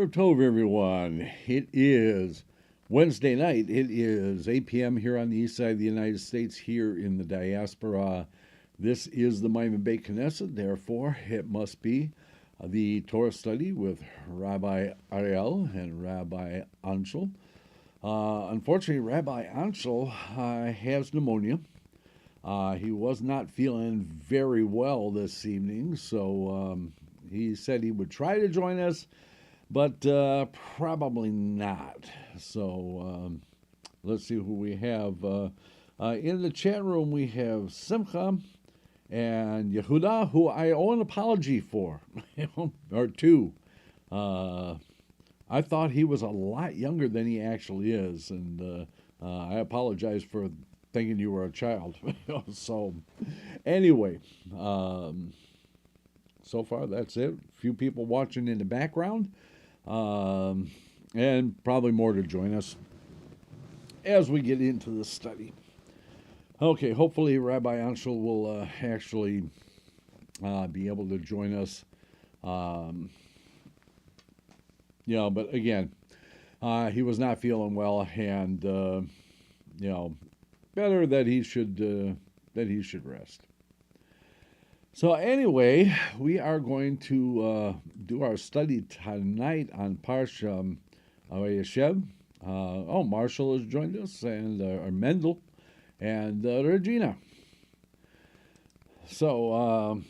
Erev Tov, everyone. It is Wednesday night. It is 8 p.m. here on the east side of the United States, here in the diaspora. This is the Maimon Beit Knesset, therefore it must be the Torah study with Rabbi Aryel and Rabbi Ancel. Unfortunately, Rabbi Ancel has pneumonia. He was not feeling very well this evening, so he said he would try to join us, but probably not. So let's see who we have. In the chat room, we have Simcha and Yehuda, who I owe an apology for, or two. I thought he was a lot younger than he actually is, and I apologize for thinking you were a child. So anyway, so far that's it. A few people watching in the background, and probably more to join us as we get into the study. Okay, hopefully Rabbi Ancel will actually be able to join us. But again, he was not feeling well, and better that he should rest. So anyway, we are going to do our study tonight on Parshah Vayeshev. Marshall has joined us, and Mendel, and Regina. So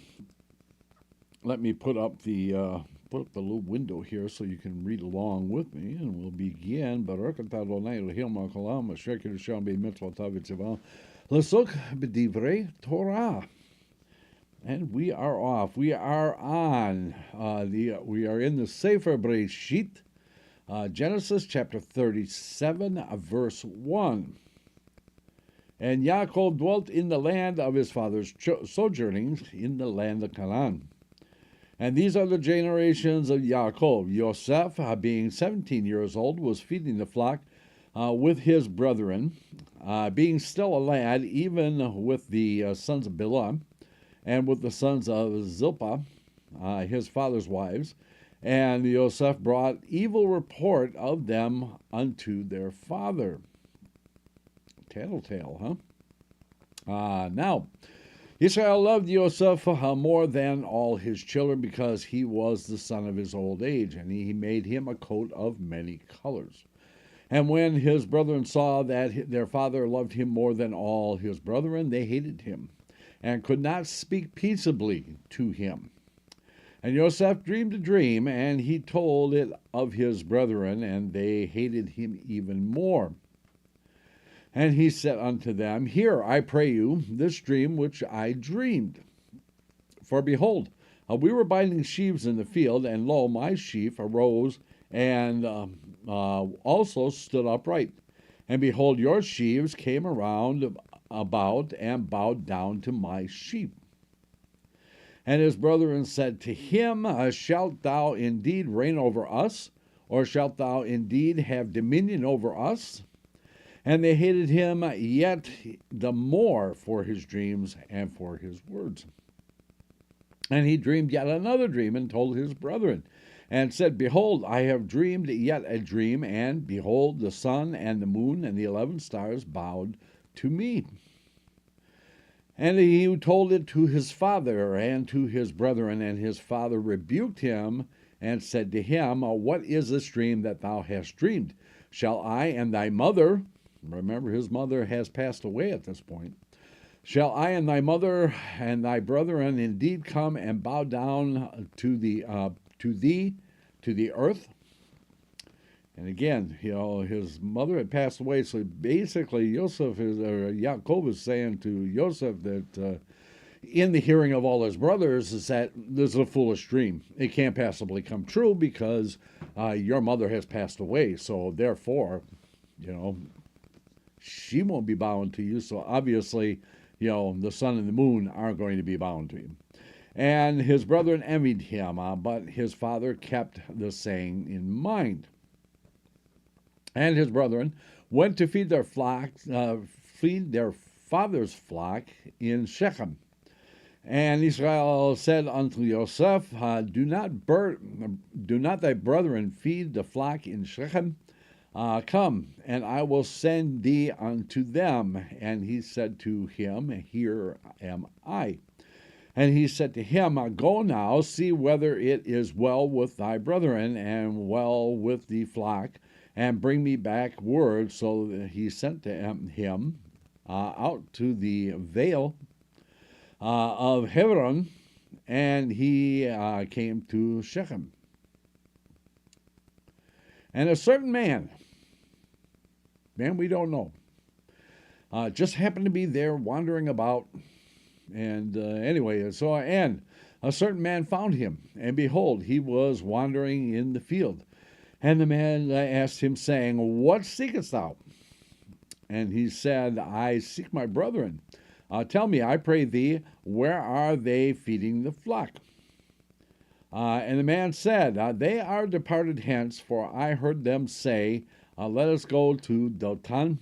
let me put up the little window here so you can read along with me, and we'll begin. Baruch atah Adonai Elohim ha'olam asher kiddusham b'mitzvotav v'tzivav l'sok b'divrei Torah. And we are off. We are on we are in the Sefer Bereshit, Genesis chapter 37, verse 1. And Yaakov dwelt in the land of his father's sojournings, in the land of Canaan. And these are the generations of Yaakov. Yosef, being 17 years old, was feeding the flock with his brethren, being still a lad, even with the sons of Bilam, and with the sons of Zilpah, his father's wives. And Yosef brought evil report of them unto their father. Tattletale, huh? Now, Israel loved Yosef more than all his children, because he was the son of his old age, and he made him a coat of many colors. And when his brethren saw that their father loved him more than all his brethren, they hated him, and could not speak peaceably to him. And Yosef dreamed a dream, and he told it of his brethren, and they hated him even more. And he said unto them, Hear, I pray you, this dream which I dreamed. For behold, we were binding sheaves in the field, and lo, my sheaf arose and also stood upright. And behold, your sheaves came around about and bowed down to my sheep. And his brethren said to him, Shalt thou indeed reign over us, or shalt thou indeed have dominion over us? And they hated him yet the more for his dreams and for his words. And he dreamed yet another dream, and told his brethren, and said, Behold, I have dreamed yet a dream, and behold, the sun and the moon and the 11 stars bowed to me. And he told it to his father and to his brethren, and his father rebuked him, and said to him, What is this dream that thou hast dreamed? Shall I and thy mother... Remember, his mother has passed away at this point. Shall I and thy mother and thy brethren indeed come and bow down to thee, to the earth? And again, his mother had passed away, so basically Yaakov is saying to Joseph that in the hearing of all his brothers is that this is a foolish dream. It can't possibly come true because your mother has passed away, so therefore, she won't be bowing to you, so obviously, the sun and the moon aren't going to be bowing to you. And his brethren envied him, but his father kept the saying in mind. And his brethren went to feed their father's flock in Shechem. And Israel said unto Joseph, do not thy brethren feed the flock in Shechem? Come, and I will send thee unto them. And he said to him, Here am I. And he said to him, Go now, see whether it is well with thy brethren, and well with the flock, and bring me back word. So he sent to him out to the vale of Hebron, and he came to Shechem. And a certain man we don't know, just happened to be there wandering about. And and a certain man found him, and behold, he was wandering in the field. And the man asked him, saying, What seekest thou? And he said, I seek my brethren. Tell me, I pray thee, where are they feeding the flock? And the man said, They are departed hence, for I heard them say, Let us go to Dothan.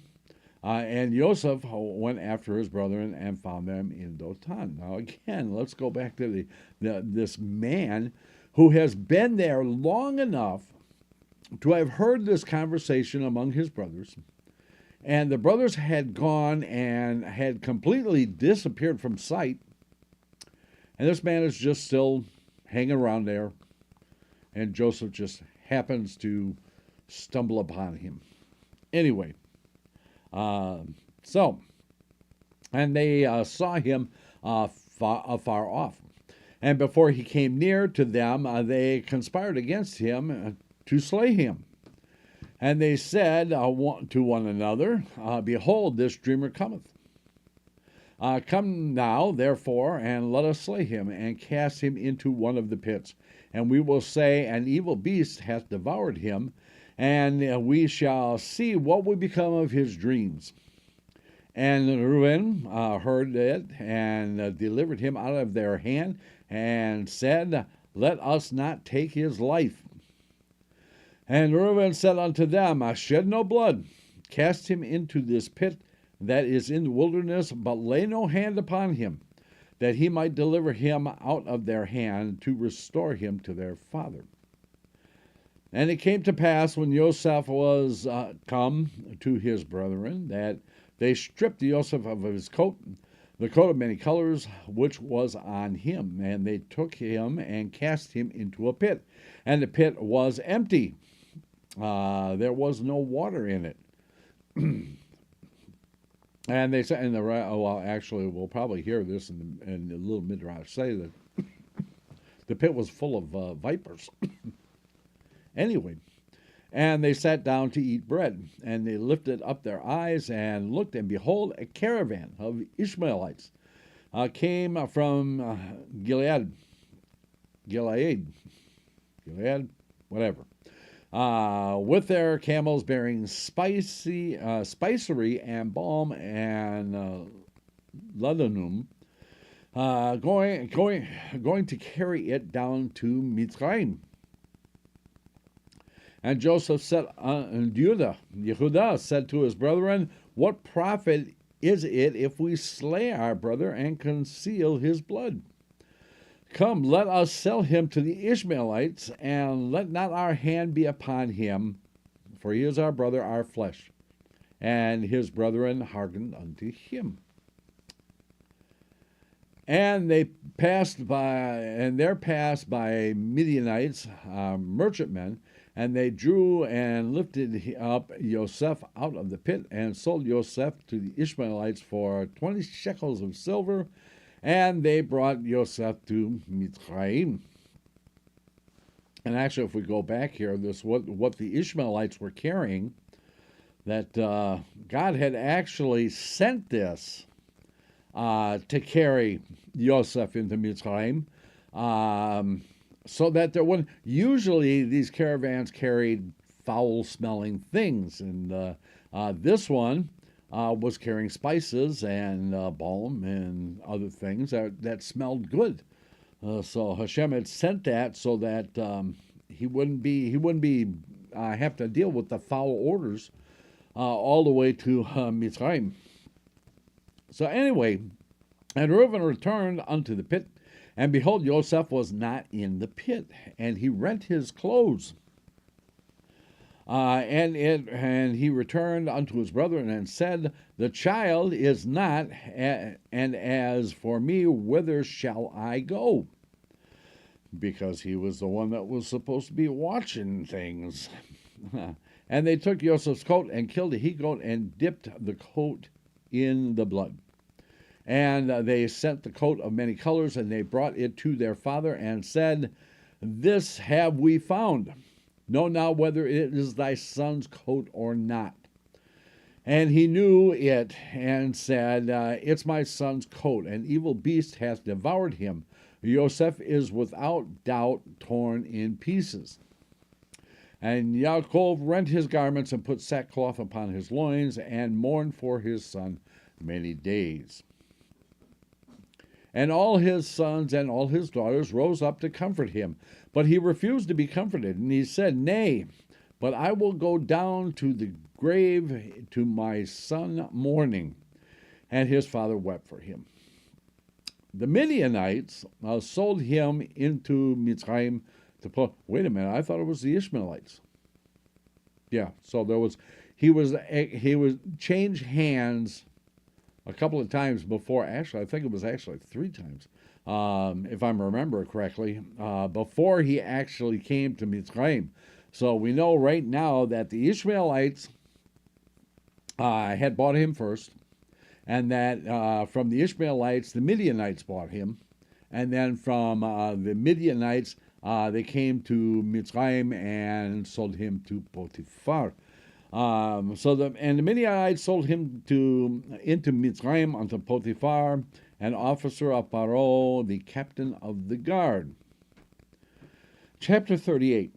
And Joseph went after his brethren and found them in Dothan. Now again, let's go back to this man who has been there long enough to have heard this conversation among his brothers. And the brothers had gone and had completely disappeared from sight. And this man is just still hanging around there. And Joseph just happens to stumble upon him. Anyway, and they saw him afar off. And before he came near to them, they conspired against him to slay him. And they said to one another, Behold, this dreamer cometh. Come now, therefore, and let us slay him, and cast him into one of the pits. And we will say, An evil beast hath devoured him, and we shall see what will become of his dreams. And Reuben heard it, and delivered him out of their hand, and said, Let us not take his life. And Reuben said unto them, Shed no blood, cast him into this pit that is in the wilderness, but lay no hand upon him, that he might deliver him out of their hand, to restore him to their father. And it came to pass, when Joseph was come to his brethren, that they stripped Joseph of his coat, the coat of many colors, which was on him. And they took him and cast him into a pit. And the pit was empty. There was no water in it. And they said, actually, we'll probably hear this in the little midrash say that the pit was full of vipers. Anyway, and they sat down to eat bread, and they lifted up their eyes and looked, and behold, a caravan of Ishmaelites came from Gilead, whatever, with their camels bearing spicery and balm and laudanum, going to carry it down to Mitzrayim. And Joseph said, and Yehudah said to his brethren, What profit is it if we slay our brother and conceal his blood? Come, let us sell him to the Ishmaelites, and let not our hand be upon him, for he is our brother, our flesh. And his brethren hearkened unto him. And there passed by Midianites, merchantmen, and they drew and lifted up Joseph out of the pit, and sold Joseph to the Ishmaelites for 20 shekels of silver, and they brought Joseph to Mitzrayim. And actually, if we go back here, this what the Ishmaelites were carrying, that God had actually sent this to carry Joseph into Mitzrayim, so that there wouldn't. Usually, these caravans carried foul-smelling things, and this one was carrying spices and balm and other things that smelled good. So Hashem had sent that so that he wouldn't be have to deal with the foul odors all the way to Mitzrayim. So anyway, And Reuben returned unto the pit, and behold, Joseph was not in the pit, and he rent his clothes. And he returned unto his brethren and said, The child is not, and as for me, whither shall I go? Because he was the one that was supposed to be watching things. And they took Joseph's coat and killed a he-goat and dipped the coat in the blood. And they sent the coat of many colors, and they brought it to their father and said, This have we found. Know now whether it is thy son's coat or not. And he knew it, and said, It's my son's coat. An evil beast hath devoured him. Joseph is without doubt torn in pieces. And Yaakov rent his garments and put sackcloth upon his loins, and mourned for his son many days. And all his sons and all his daughters rose up to comfort him. But he refused to be comforted, and he said, Nay, but I will go down to the grave to my son mourning. And his father wept for him. The Midianites sold him into Mitzrayim to wait a minute, I thought it was the Ishmaelites. Yeah, so he was changed hands a couple of times before. Actually, I think it was actually 3 times, if I remember correctly, before he actually came to Mitzrayim. So we know right now that the Ishmaelites had bought him first, and that from the Ishmaelites, the Midianites bought him, and then from the Midianites, they came to Mitzrayim and sold him to Potiphar. The Midianites sold him into Mitzrayim unto Potiphar, an officer of Paro, the captain of the guard. Chapter 38.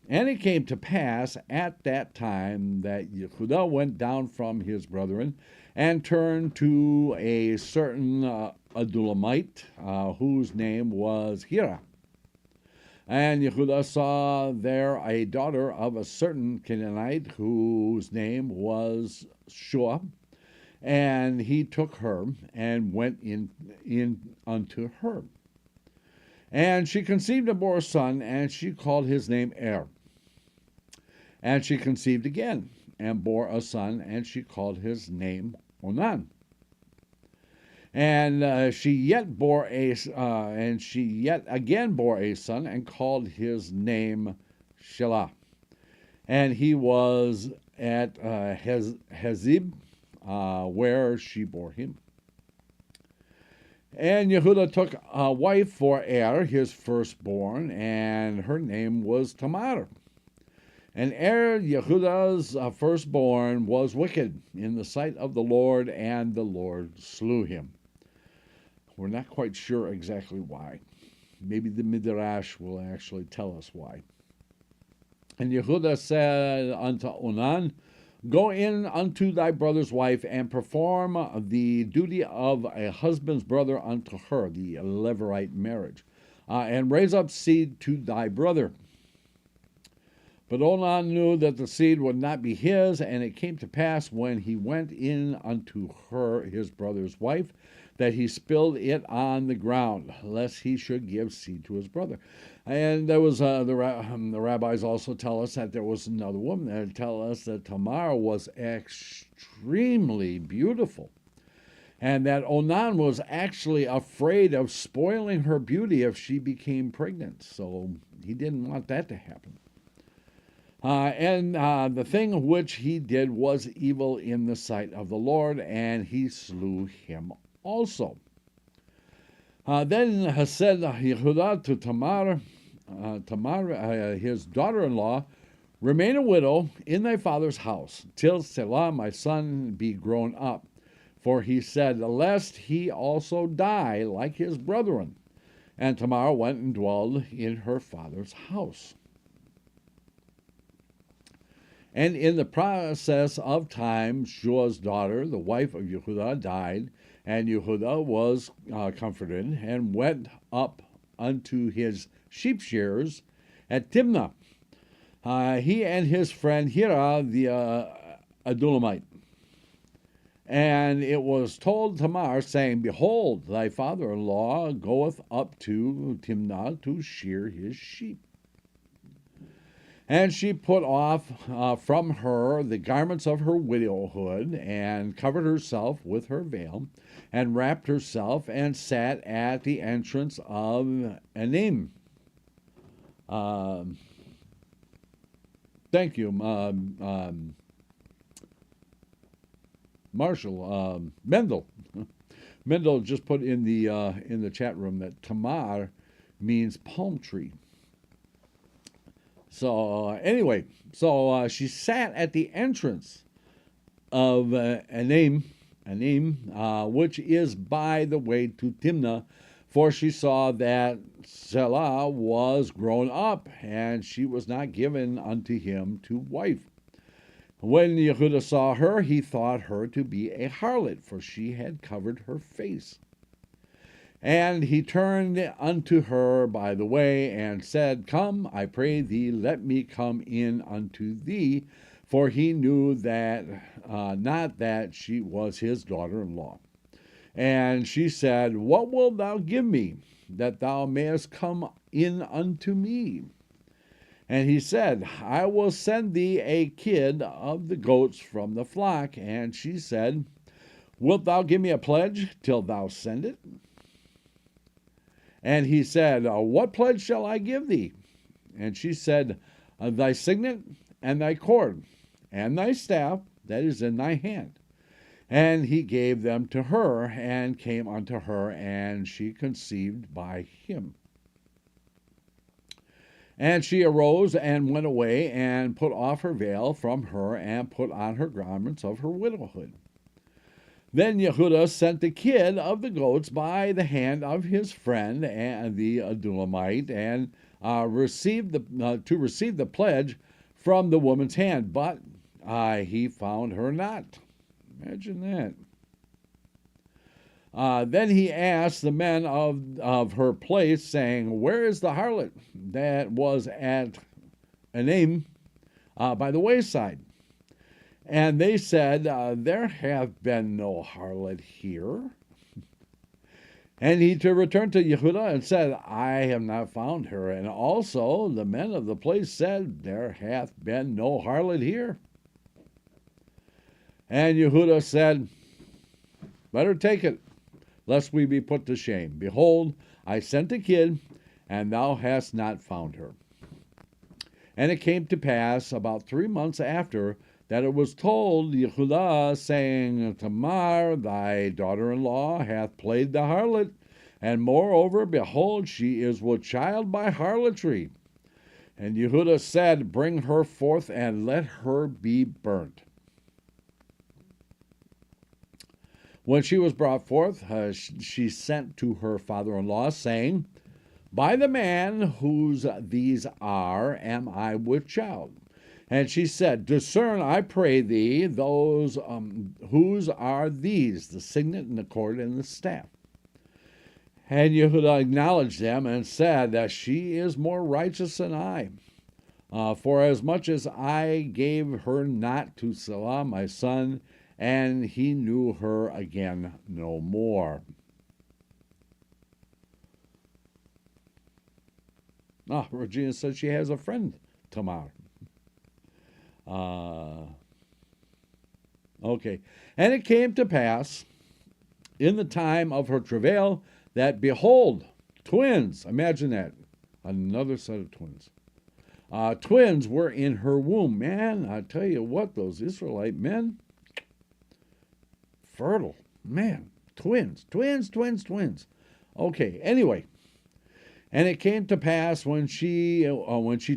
And it came to pass at that time that Yehudah went down from his brethren and turned to a certain Adulamite, whose name was Hira. And Yehudah saw there a daughter of a certain Canaanite, whose name was Shua, and he took her and went in unto her. And she conceived and bore a son, and she called his name Er. And she conceived again, and bore a son, and she called his name Onan. And she yet again bore a son, and called his name Shelah. And he was at Hezib, where she bore him. And Yehudah took a wife for Er, his firstborn, and her name was Tamar. And Er, Yehudah's firstborn, was wicked in the sight of the Lord, and the Lord slew him. We're not quite sure exactly why. Maybe the Midrash will actually tell us why. And Yehudah said unto Onan, Go in unto thy brother's wife, and perform the duty of a husband's brother unto her, the Levirate marriage, and raise up seed to thy brother. But Onan knew that the seed would not be his, and it came to pass when he went in unto her, his brother's wife, that he spilled it on the ground, lest he should give seed to his brother. And there was the rabbis also tell us that there was another woman that tell us that Tamar was extremely beautiful, and that Onan was actually afraid of spoiling her beauty if she became pregnant. So he didn't want that to happen. And the thing which he did was evil in the sight of the Lord, and he slew him also. Then said Yehudah to Tamar, his daughter-in-law, Remain a widow in thy father's house, till Selah my son be grown up. For he said, Lest he also die like his brethren. And Tamar went and dwelled in her father's house. And in the process of time, Shua's daughter, the wife of Yehudah, died, and Yehudah was comforted, and went up unto his sheep shearers at Timnah, he and his friend Hira the Adulamite. And it was told Tamar, saying, Behold, thy father-in-law goeth up to Timnah to shear his sheep. And she put off from her the garments of her widowhood, and covered herself with her veil, and wrapped herself, and sat at the entrance of Enim. Thank you, Marshall. Mendel. Mendel just put in the chat room that Tamar means palm tree. So anyway, she sat at the entrance of Enim, which is by the way to Timnah, for she saw that Selah was grown up, and she was not given unto him to wife. When Yehudah saw her, he thought her to be a harlot, for she had covered her face. And he turned unto her by the way, and said, Come, I pray thee, let me come in unto thee. For he knew that not that she was his daughter-in-law. And she said, What wilt thou give me, that thou mayest come in unto me? And he said, I will send thee a kid of the goats from the flock. And she said, Wilt thou give me a pledge till thou send it? And he said, What pledge shall I give thee? And she said, Thy signet, and thy cord, and thy staff that is in thy hand. And he gave them to her, and came unto her, and she conceived by him. And she arose and went away, and put off her veil from her, and put on her garments of her widowhood. Then Yehudah sent the kid of the goats by the hand of his friend and the Adulamite, and received the pledge from the woman's hand. But he found her not. Imagine that. Then he asked the men of her place, saying, Where is the harlot that was at Enim by the wayside? And they said, There hath been no harlot here. And he returned to Yehudah and said, I have not found her. And also the men of the place said, There hath been no harlot here. And Yehudah said, Let her take it, lest we be put to shame. Behold, I sent a kid, and thou hast not found her. And it came to pass about 3 months after, that it was told Yehudah, saying, Tamar, thy daughter-in-law, hath played the harlot, and moreover, behold, she is with child by harlotry. And Yehudah said, Bring her forth, and let her be burnt. When she was brought forth, she sent to her father-in-law, saying, By the man whose these are, am I with child. And she said, Discern, I pray thee, those whose are these, the signet and the cord and the staff. And Yehudah acknowledged them and said that she is more righteous than I. For as much as I gave her not to Selah my son, and he knew her again no more. Regina says she has a friend, Tamar. Okay. And it came to pass in the time of her travail that, behold, twins, imagine that, another set of twins. Twins were in her womb. Man, I tell you what, those Israelite men, fertile. Man, twins. Okay, anyway. And it came to pass when she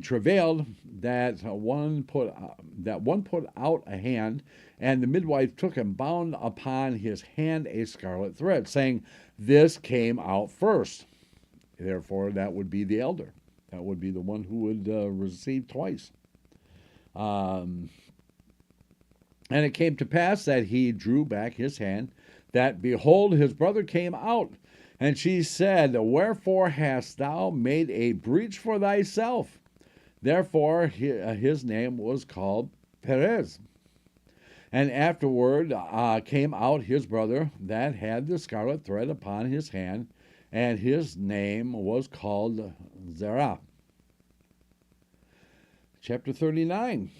travailed that one put out a hand, and the midwife took and bound upon his hand a scarlet thread, saying, This came out first. Therefore, that would be the elder. That would be the one who would receive twice. And it came to pass that he drew back his hand, that, behold, his brother came out. And she said, Wherefore hast thou made a breach for thyself? Therefore his name was called Perez. And afterward came out his brother that had the scarlet thread upon his hand, and his name was called Zerah. Chapter 39.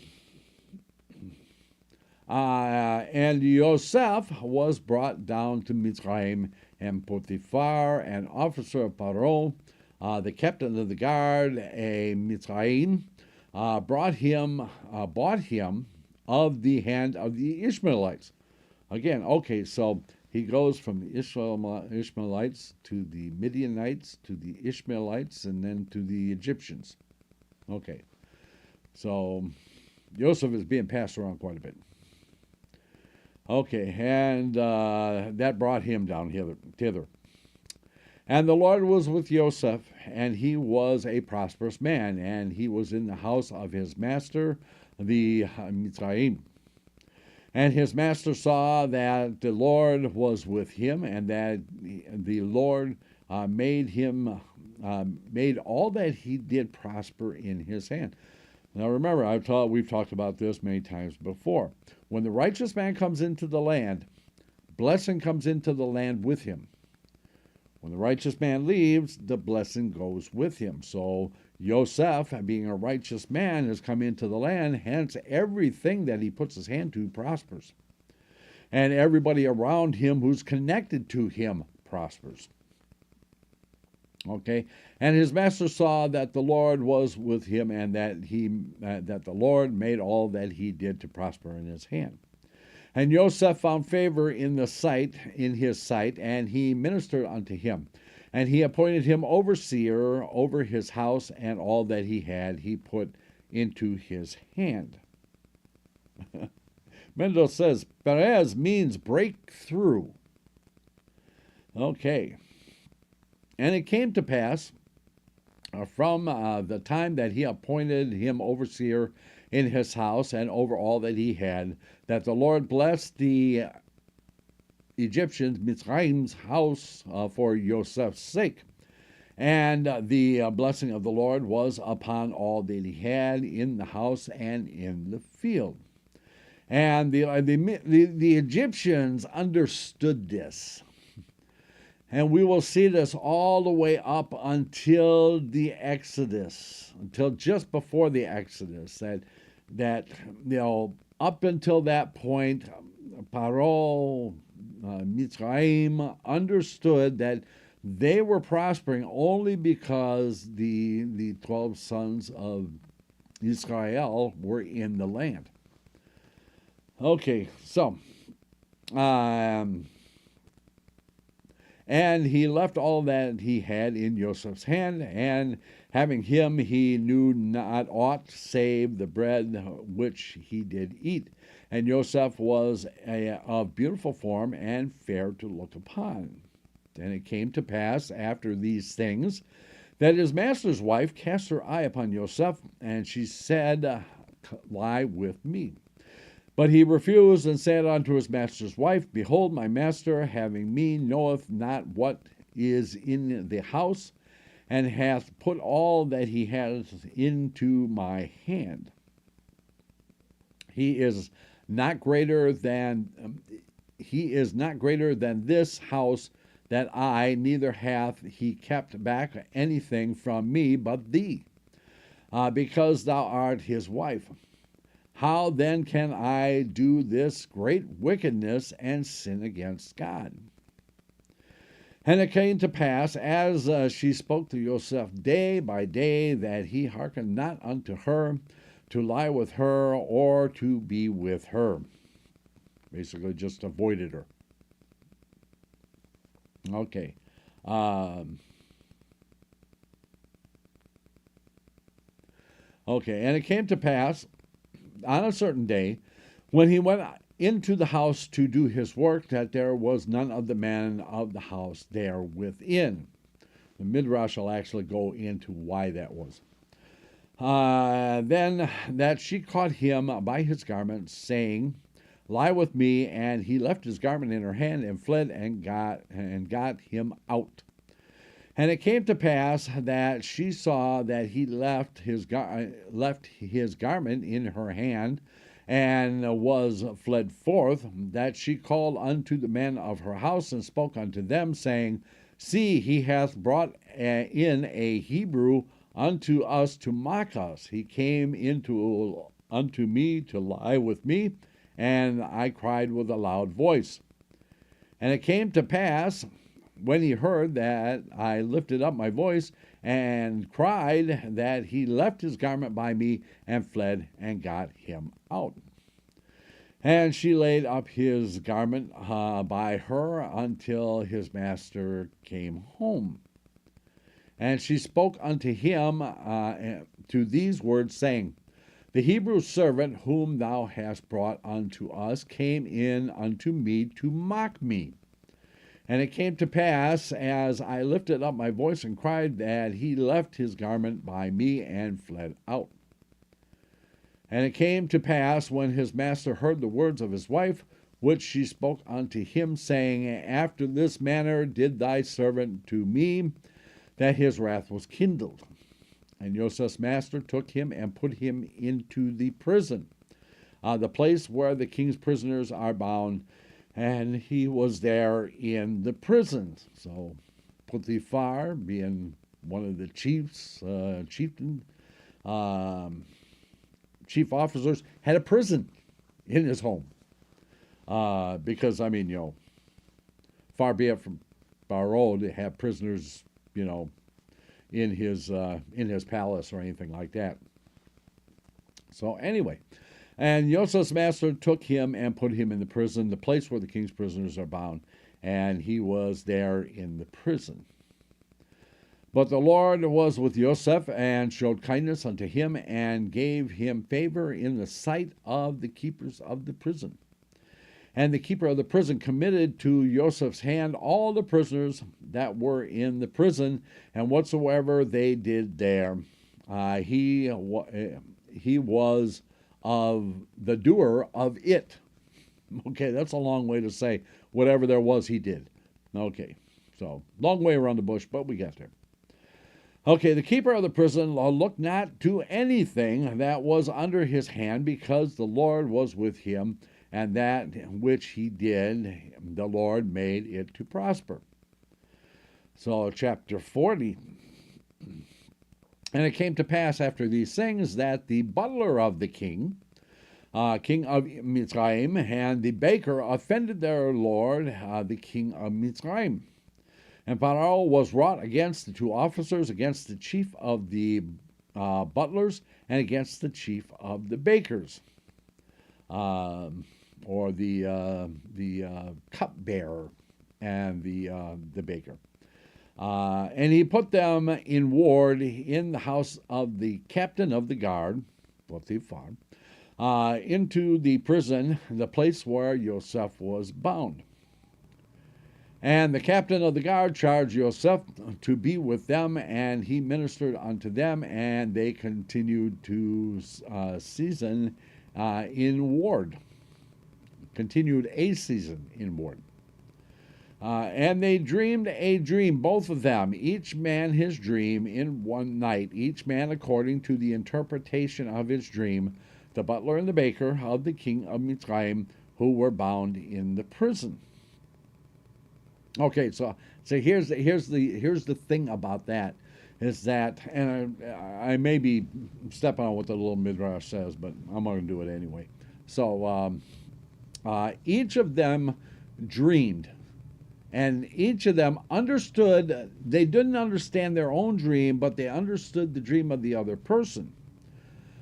And Yosef was brought down to Mitzrayim, and Potiphar, an officer of Paro, the captain of the guard, a Mitzrayim, bought him of the hand of the Ishmaelites. Again, okay, so he goes from the Ishmaelites to the Midianites to the Ishmaelites and then to the Egyptians. Okay, so Joseph is being passed around quite a bit. Okay, and that brought him down hither. And the Lord was with Joseph, and he was a prosperous man, and he was in the house of his master, the Mitzrayim. And his master saw that the Lord was with him, and that the Lord made all that he did prosper in his hand. Now remember, we've talked about this many times before. When the righteous man comes into the land, blessing comes into the land with him. When the righteous man leaves, the blessing goes with him. So Yosef, being a righteous man, has come into the land, hence everything that he puts his hand to prospers. And everybody around him who's connected to him prospers. Okay, and his master saw that the Lord was with him, and that the Lord made all that he did to prosper in his hand. And Joseph found favor in his sight, and he ministered unto him. And he appointed him overseer over his house, and all that he had he put into his hand. Mendel says, Perez means break through. Okay. And it came to pass from the time that he appointed him overseer in his house and over all that he had, that the Lord blessed the Egyptians, Mitzrayim's house, for Joseph's sake. And the blessing of the Lord was upon all that he had in the house and in the field. And the Egyptians understood this. And we will see this all the way up until the Exodus, until just before the Exodus. That up until that point, Paro, Mitzrayim understood that they were prospering only because the 12 sons of Israel were in the land. Okay, so and he left all that he had in Joseph's hand, and having him he knew not aught save the bread which he did eat. And Joseph was of beautiful form and fair to look upon. And it came to pass after these things that his master's wife cast her eye upon Joseph, and she said, Lie with me. But he refused and said unto his master's wife, Behold, my master, having me, knoweth not what is in the house, and hath put all that he has into my hand. He is not greater than this house that I, neither hath he kept back anything from me but thee, because thou art his wife. How then can I do this great wickedness and sin against God? And it came to pass, as she spoke to Joseph day by day, that he hearkened not unto her to lie with her or to be with her. Basically just avoided her. Okay. Okay, and it came to pass on a certain day, when he went into the house to do his work, that there was none of the men of the house there within. The Midrash will actually go into why that was. Then that she caught him by his garment, saying, Lie with me, and he left his garment in her hand and fled and got him out. And it came to pass that she saw that he left his garment in her hand, and was fled forth, that she called unto the men of her house, and spoke unto them, saying, See, he hath brought in a Hebrew unto us to mock us. He came unto me to lie with me, and I cried with a loud voice. And it came to pass, when he heard that I lifted up my voice and cried, that he left his garment by me and fled and got him out. And she laid up his garment by her until his master came home. And she spoke unto him to these words, saying, The Hebrew servant whom thou hast brought unto us came in unto me to mock me. And it came to pass, as I lifted up my voice and cried, that he left his garment by me and fled out. And it came to pass, when his master heard the words of his wife, which she spoke unto him, saying, After this manner did thy servant to me, that his wrath was kindled. And Joseph's master took him and put him into the prison, the place where the king's prisoners are bound, and he was there in the prison. So Potiphar, being one of the chiefs, chief officers, had a prison in his home. Because, far be it from Pharaoh to have prisoners, in his palace or anything like that. So anyway, and Joseph's master took him and put him in the prison, the place where the king's prisoners are bound, and he was there in the prison. But the Lord was with Joseph, and showed kindness unto him, and gave him favor in the sight of the keepers of the prison. And the keeper of the prison committed to Joseph's hand all the prisoners that were in the prison, and whatsoever they did there, he was of the doer of it. Okay, that's a long way to say whatever there was, he did. Okay, so long way around the bush, but we got there. Okay, the keeper of the prison looked not to anything that was under his hand, because the Lord was with him, and that which he did, the Lord made it to prosper. So, chapter 40. And it came to pass after these things that the butler of the king, king of Mitzrayim, and the baker offended their lord, the king of Mitzrayim. And Pharaoh was wroth against the two officers, against the chief of the butlers, and against the chief of the bakers, or the cupbearer and the baker. And he put them in ward in the house of the captain of the guard, Potiphar, into the prison, the place where Joseph was bound. And the captain of the guard charged Joseph to be with them, and he ministered unto them, and they continued to season in ward. Continued a season in ward. And they dreamed a dream, both of them, each man his dream in one night, each man according to the interpretation of his dream, the butler and the baker of the king of Mitzrayim, who were bound in the prison. Okay, so here's the thing about that, is that, and I may be stepping on what the little midrash says, but I'm going to do it anyway. So each of them dreamed, and each of them understood. They didn't understand their own dream, but they understood the dream of the other person.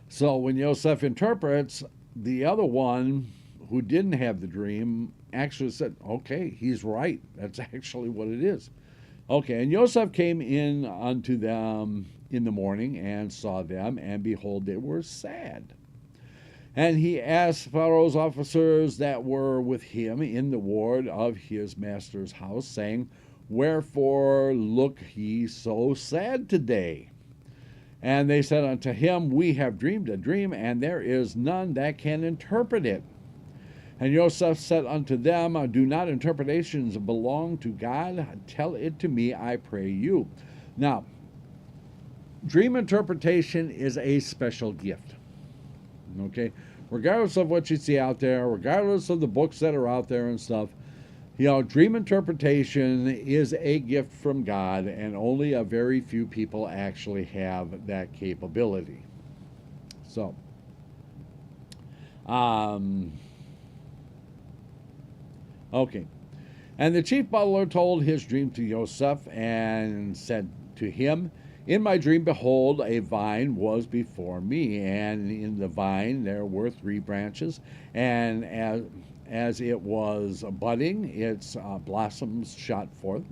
So when Joseph interprets, the other one who didn't have the dream actually said, okay, he's right. That's actually what it is. Okay, and Joseph came in unto them in the morning and saw them, and behold, they were sad. And he asked Pharaoh's officers that were with him in the ward of his master's house, saying, Wherefore look ye so sad today? And they said unto him, We have dreamed a dream, and there is none that can interpret it. And Joseph said unto them, Do not interpretations belong to God? Tell it to me, I pray you. Now, dream interpretation is a special gift. Okay? regardless of what you see out there, regardless of the books that are out there and stuff, dream interpretation is a gift from God, and only a very few people actually have that capability. So, okay. And the chief butler told his dream to Yosef and said to him, in my dream, behold, a vine was before me, and in the vine there were 3 branches, and as it was budding, its blossoms shot forth,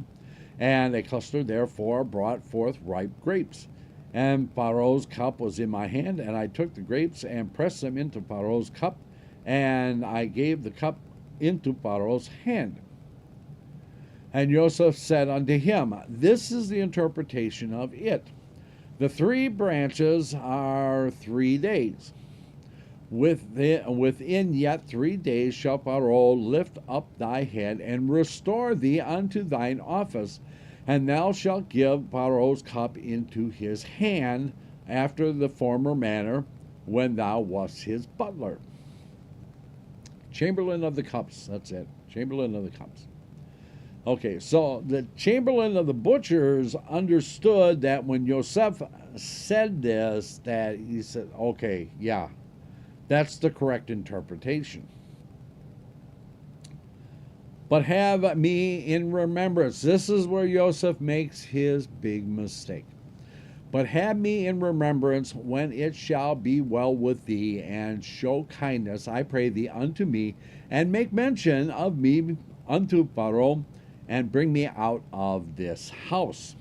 and a cluster therefore brought forth ripe grapes. And Pharaoh's cup was in my hand, and I took the grapes and pressed them into Pharaoh's cup, and I gave the cup into Pharaoh's hand. And Joseph said unto him, this is the interpretation of it. The 3 branches are 3 days. Within yet 3 days shall Pharaoh lift up thy head and restore thee unto thine office, and thou shalt give Pharaoh's cup into his hand after the former manner when thou wast his butler. Chamberlain of the cups, that's it. Chamberlain of the cups. Okay, so the chamberlain of the butchers understood that when Yosef said this, that he said, okay, yeah, that's the correct interpretation. But have me in remembrance. This is where Yosef makes his big mistake. But have me in remembrance when it shall be well with thee, and show kindness, I pray thee, unto me, and make mention of me unto Pharaoh, and bring me out of this house.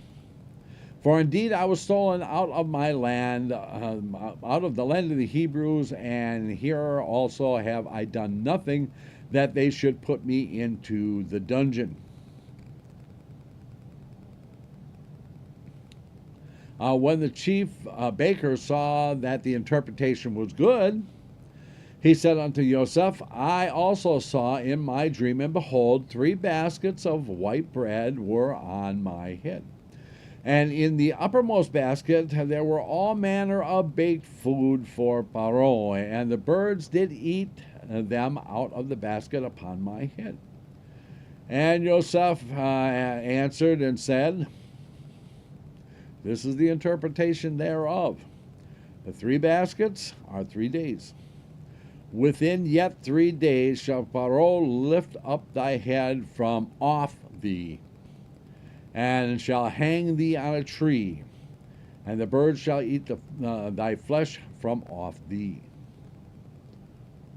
For indeed I was stolen out of my land, out of the land of the Hebrews, and here also have I done nothing that they should put me into the dungeon. When the chief baker saw that the interpretation was good, he said unto Yosef, I also saw in my dream, and behold, 3 baskets of white bread were on my head. And in the uppermost basket there were all manner of baked food for Pharaoh, and the birds did eat them out of the basket upon my head. And Yosef answered and said, this is the interpretation thereof. The 3 baskets are 3 days. Within yet 3 days shall Pharaoh lift up thy head from off thee, and shall hang thee on a tree, and the birds shall eat thy flesh from off thee.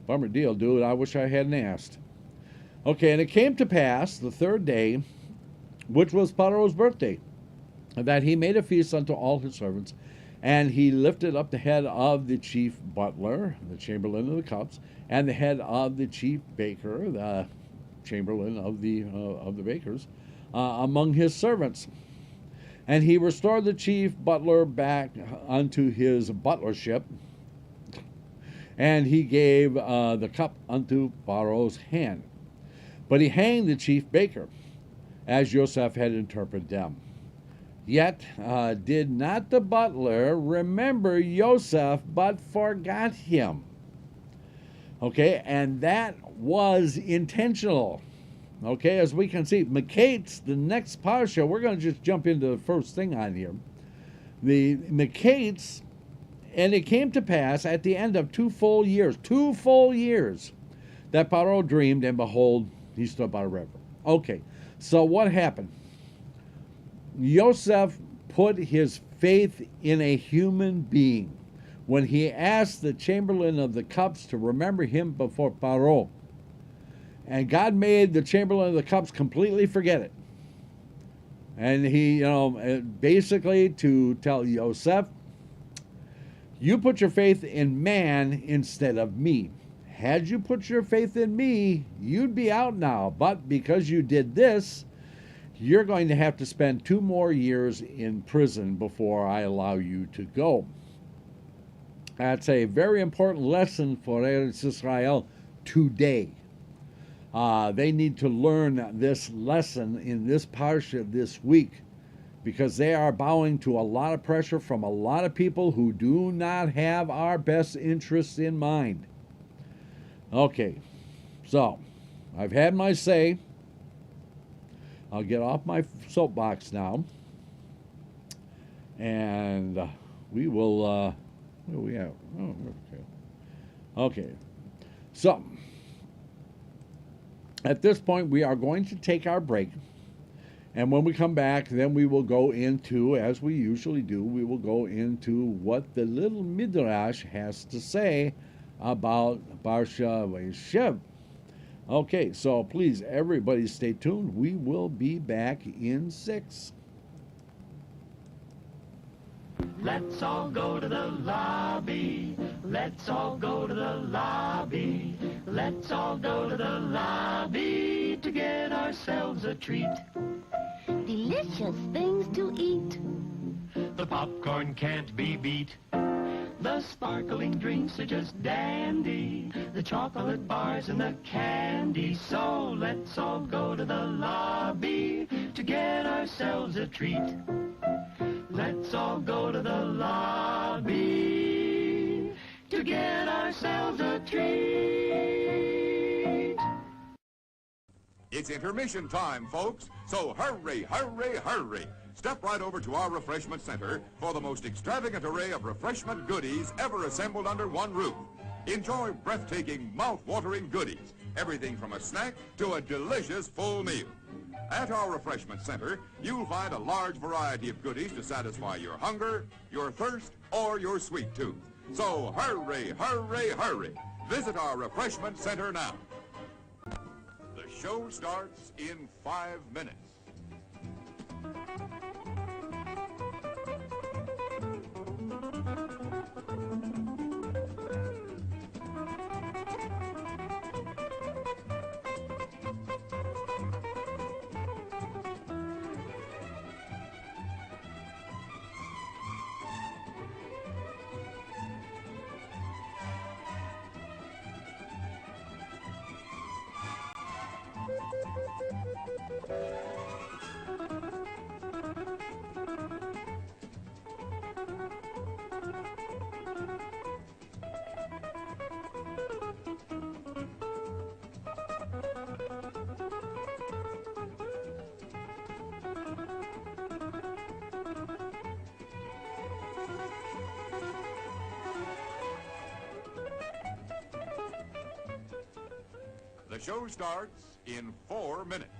Bummer deal, dude. I wish I hadn't asked. Okay, and it came to pass the 3rd day, which was Pharaoh's birthday, that he made a feast unto all his servants, and he lifted up the head of the chief butler, the chamberlain of the cups, and the head of the chief baker, the chamberlain of the bakers, among his servants. And he restored the chief butler back unto his butlership, and he gave the cup unto Pharaoh's hand. But he hanged the chief baker, as Joseph had interpreted them. Yet did not the butler remember Yosef, but forgot him. Okay, and that was intentional. Okay, as we can see, Mekates, the next Parshah, we're going to just jump into the first thing on here. The Mekates, and it came to pass at the end of 2 full years, that Pharaoh dreamed, and behold, he stood by a river. Okay, so what happened? Yosef put his faith in a human being when he asked the chamberlain of the cups to remember him before Pharaoh. And God made the chamberlain of the cups completely forget it. And he, basically to tell Yosef, you put your faith in man instead of me. Had you put your faith in me, you'd be out now. But because you did this, you're going to have to spend 2 more years in prison before I allow you to go. That's a very important lesson for Eretz Israel today. They need to learn this lesson in this Parsha this week, because they are bowing to a lot of pressure from a lot of people who do not have our best interests in mind. Okay, so I've had my say. I'll get off my soapbox now, and we will. What do we have? Oh, okay. Okay, so at this point, we are going to take our break. And when we come back, then we will go into, as we usually do, we will go into what the little Midrash has to say about Parshah Vayeshev. Okay, so please, everybody stay tuned. We will be back in 6. Let's all go to the lobby. Let's all go to the lobby. Let's all go to the lobby to get ourselves a treat. Delicious things to eat. The popcorn can't be beat. The sparkling drinks are just dandy. The chocolate bars and the candy. So let's all go to the lobby to get ourselves a treat. Let's all go to the lobby to get ourselves a treat. It's intermission time, folks, so hurry, hurry, hurry. Step right over to our refreshment center for the most extravagant array of refreshment goodies ever assembled under one roof. Enjoy breathtaking, mouth-watering goodies, everything from a snack to a delicious full meal. At our refreshment center, you'll find a large variety of goodies to satisfy your hunger, your thirst, or your sweet tooth. So hurry, hurry, hurry. Visit our refreshment center now. The show starts in 5 minutes. The show starts in 4 minutes.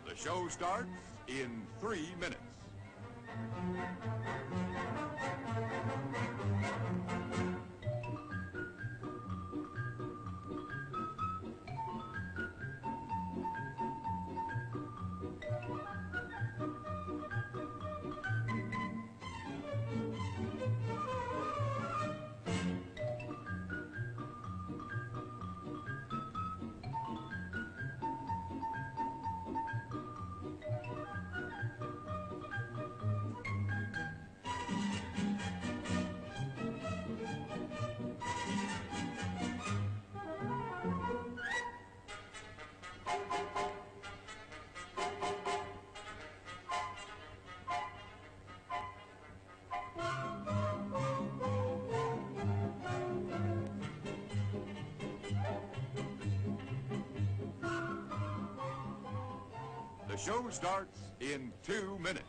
The show starts in 3 minutes. The show starts in 2 minutes.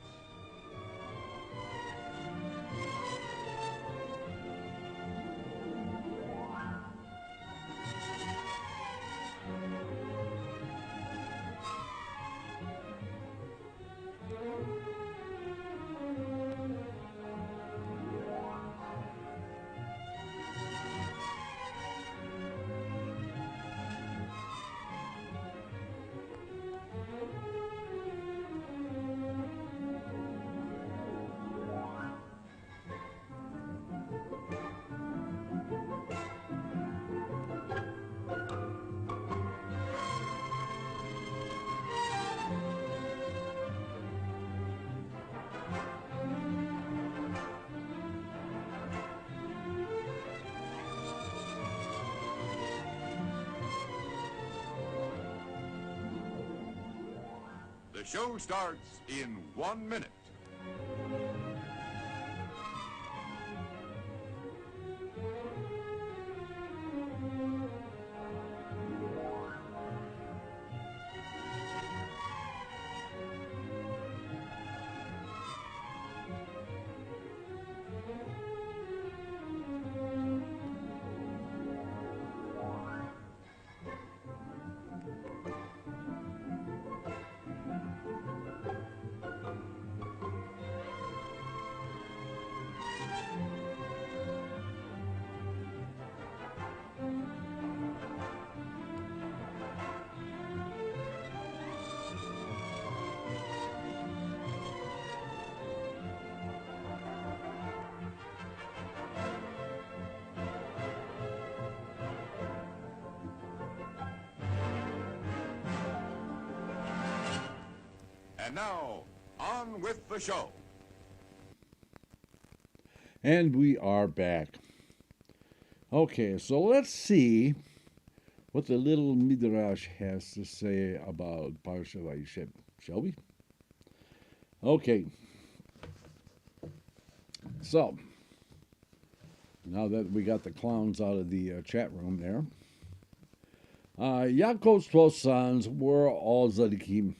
show starts in 1 minute. And now, on with the show. And we are back. Okay, so let's see what the little Midrash has to say about Parshah Vayeshev, shall we? Okay. So, now that we got the clowns out of the chat room there, Yaakov's 12 sons were all Tzaddikim,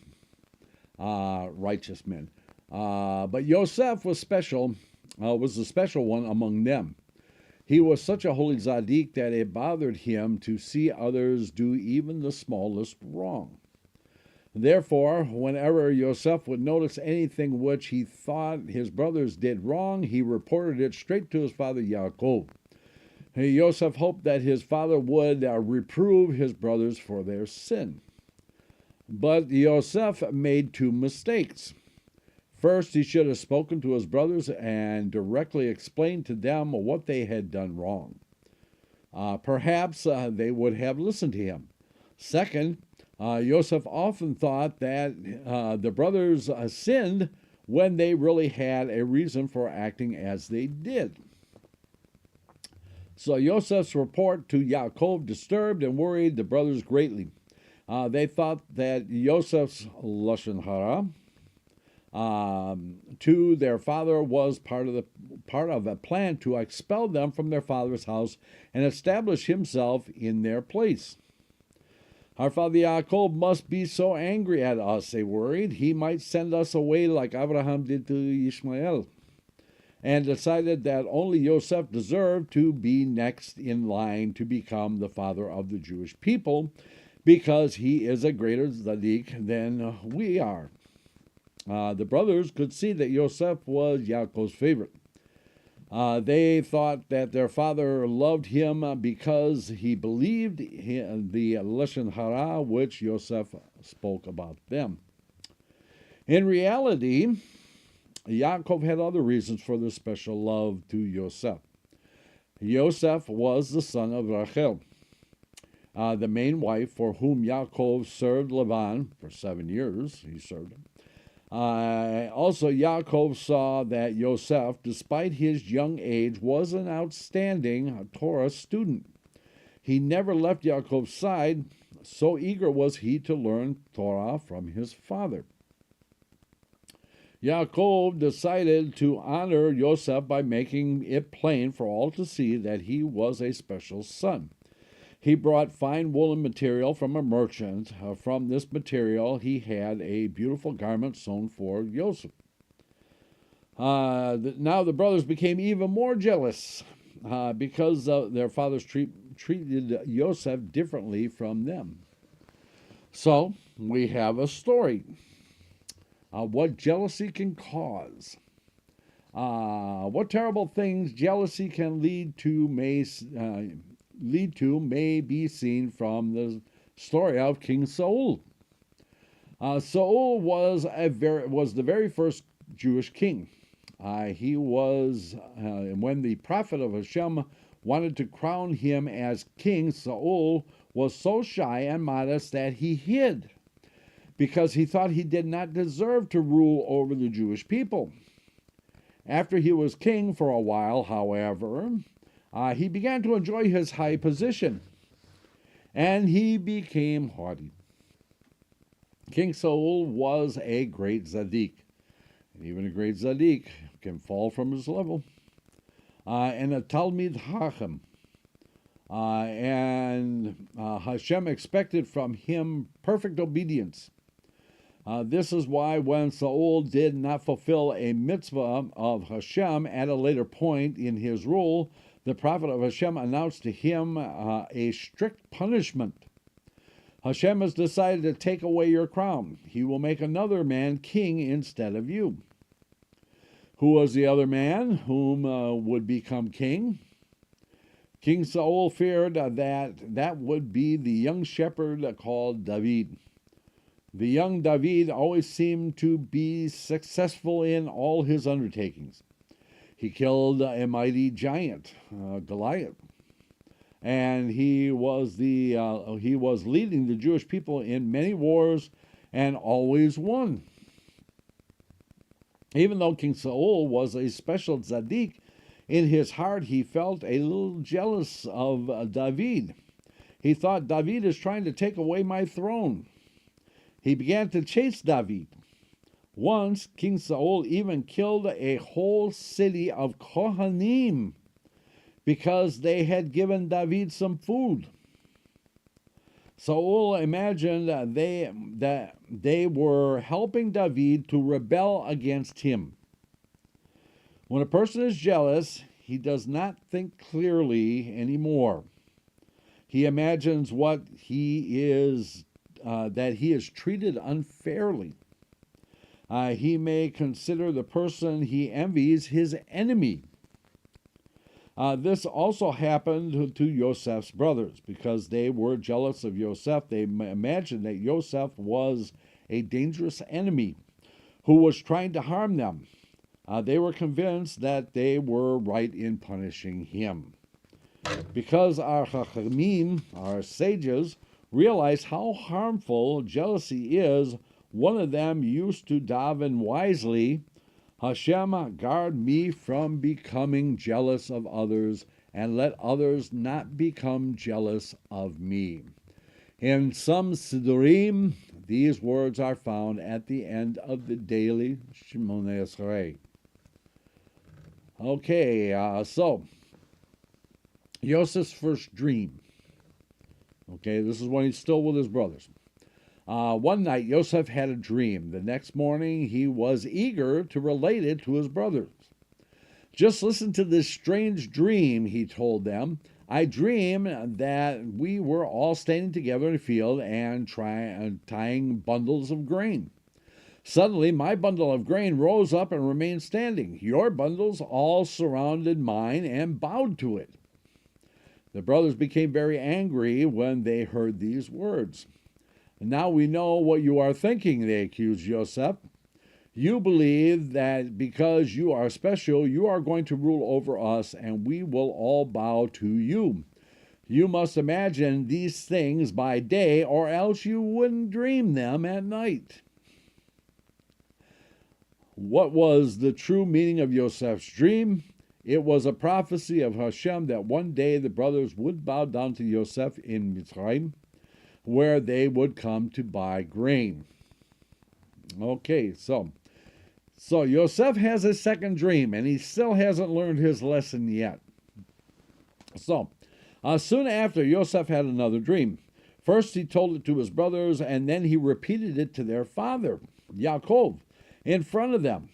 righteous men. But Yosef was the special one among them. He was such a holy tzaddik that it bothered him to see others do even the smallest wrong. Therefore, whenever Yosef would notice anything which he thought his brothers did wrong, he reported it straight to his father Yaakov. Yosef hoped that his father would reprove his brothers for their sin. But Yosef made two mistakes. First, he should have spoken to his brothers and directly explained to them what they had done wrong. Perhaps they would have listened to him. Second, Yosef often thought that the brothers sinned when they really had a reason for acting as they did. So Yosef's report to Yaakov disturbed and worried the brothers greatly. They thought that Yosef's lashon hara to their father was part of a plan to expel them from their father's house and establish himself in their place. Our father Yaakov must be so angry at us, they worried. He might send us away like Abraham did to Ishmael, and decided that only Yosef deserved to be next in line to become the father of the Jewish people, because he is a greater tzaddik than we are. The brothers could see that Yosef was Yaakov's favorite. They thought that their father loved him because he believed the lashon hara which Yosef spoke about them. In reality, Yaakov had other reasons for this special love to Yosef. Yosef was the son of Rachel, the main wife for whom Yaakov served Laban for 7 years. He served him. Also, Yaakov saw that Yosef, despite his young age, was an outstanding Torah student. He never left Yaakov's side, so eager was he to learn Torah from his father. Yaakov decided to honor Yosef by making it plain for all to see that he was a special son. He brought fine woolen material from a merchant. From this material, he had a beautiful garment sewn for Yosef. Now the brothers became even more jealous because their fathers treated Yosef differently from them. So we have a story. What jealousy can cause. What terrible things jealousy can lead to may be seen from the story of King Saul. Saul was the very first Jewish king. He was when the prophet of Hashem wanted to crown him as king. Saul was so shy and modest that he hid, because he thought he did not deserve to rule over the Jewish people. After he was king for a while, however, he began to enjoy his high position, and he became haughty. King Saul was a great tzaddik. And even a great tzaddik can fall from his level. And a Talmid Chacham. And Hashem expected from him perfect obedience. This is why when Saul did not fulfill a mitzvah of Hashem at a later point in his rule, the prophet of Hashem announced to him a strict punishment. Hashem has decided to take away your crown. He will make another man king instead of you. Who was the other man whom would become king? King Saul feared that would be the young shepherd called David. The young David always seemed to be successful in all his undertakings. He killed a mighty giant, Goliath, and he was leading the Jewish people in many wars and always won. Even though King Saul was a special tzaddik, in his heart he felt a little jealous of David. He thought, David is trying to take away my throne. He began to chase David. Once, King Saul even killed a whole city of Kohanim because they had given David some food. Saul imagined that they were helping David to rebel against him. When a person is jealous, he does not think clearly anymore. He imagines that he is treated unfairly. He may consider the person he envies his enemy. This also happened to Yosef's brothers. Because they were jealous of Yosef, they imagined that Yosef was a dangerous enemy who was trying to harm them. They were convinced that they were right in punishing him. Because our Chachamim, our sages, realized how harmful jealousy is, one of them used to daven wisely, Hashem, guard me from becoming jealous of others, and let others not become jealous of me. In some Sidurim, these words are found at the end of the daily Shemoneh Esrei. Okay, so Yosef's first dream. Okay, this is when he's still with his brothers. One night, Yosef had a dream. The next morning, he was eager to relate it to his brothers. Just listen to this strange dream, he told them. I dreamed that we were all standing together in a field and tying bundles of grain. Suddenly, my bundle of grain rose up and remained standing. Your bundles all surrounded mine and bowed to it. The brothers became very angry when they heard these words. Now we know what you are thinking, they accused Yosef. You believe that because you are special, you are going to rule over us, and we will all bow to you. You must imagine these things by day, or else you wouldn't dream them at night. What was the true meaning of Yosef's dream? It was a prophecy of Hashem that one day the brothers would bow down to Yosef in Mitzrayim, where they would come to buy grain. Okay, so Yosef has a second dream, and he still hasn't learned his lesson yet. So, soon after, Yosef had another dream. First, he told it to his brothers, and then he repeated it to their father, Yaakov, in front of them.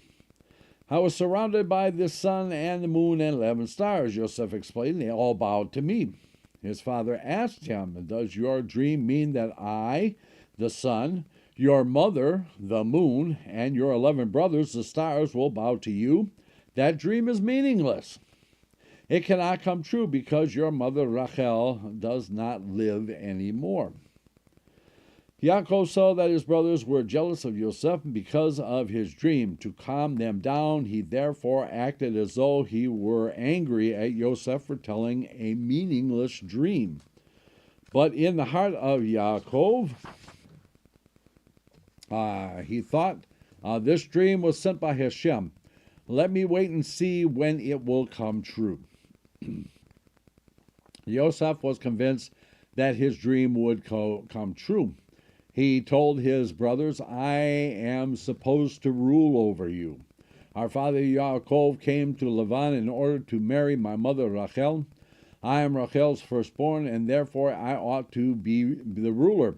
I was surrounded by the sun and the moon and 11 stars, Yosef explained. They all bowed to me. His father asked him, does your dream mean that I, the sun, your mother, the moon, and your 11 brothers, the stars, will bow to you? That dream is meaningless. It cannot come true because your mother Rachel does not live anymore. Yaakov saw that his brothers were jealous of Yosef because of his dream. To calm them down, he therefore acted as though he were angry at Yosef for telling a meaningless dream. But in the heart of Yaakov, he thought, this dream was sent by Hashem. Let me wait and see when it will come true. Yosef was convinced that his dream would come true. He told his brothers, I am supposed to rule over you. Our father Yaakov came to Lavan in order to marry my mother Rachel. I am Rachel's firstborn, and therefore I ought to be the ruler.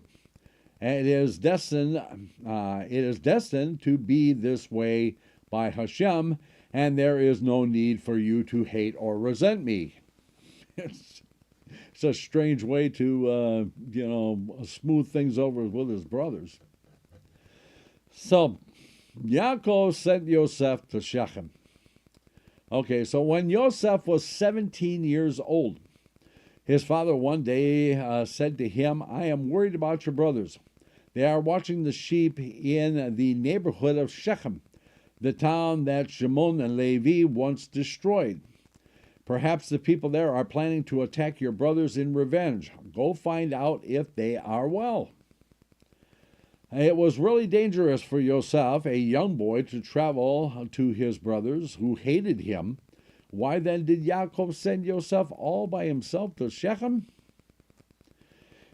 And it is destined to be this way by Hashem, and there is no need for you to hate or resent me. It's a strange way to, smooth things over with his brothers. So, Yaakov sent Yosef to Shechem. Okay, so when Yosef was 17 years old, his father one day said to him, I am worried about your brothers. They are watching the sheep in the neighborhood of Shechem, the town that Shimon and Levi once destroyed. Perhaps the people there are planning to attack your brothers in revenge. Go find out if they are well. It was really dangerous for Yosef, a young boy, to travel to his brothers who hated him. Why then did Yaakov send Yosef all by himself to Shechem?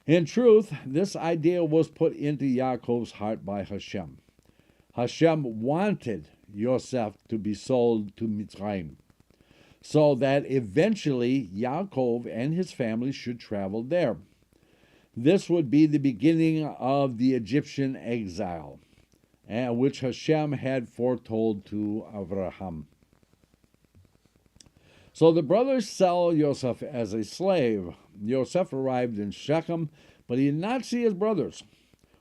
In truth, this idea was put into Yaakov's heart by Hashem. Hashem wanted Yosef to be sold to Mitzrayim, so that eventually Yaakov and his family should travel there. This would be the beginning of the Egyptian exile, which Hashem had foretold to Abraham. So the brothers sell Yosef as a slave. Yosef arrived in Shechem, but he did not see his brothers.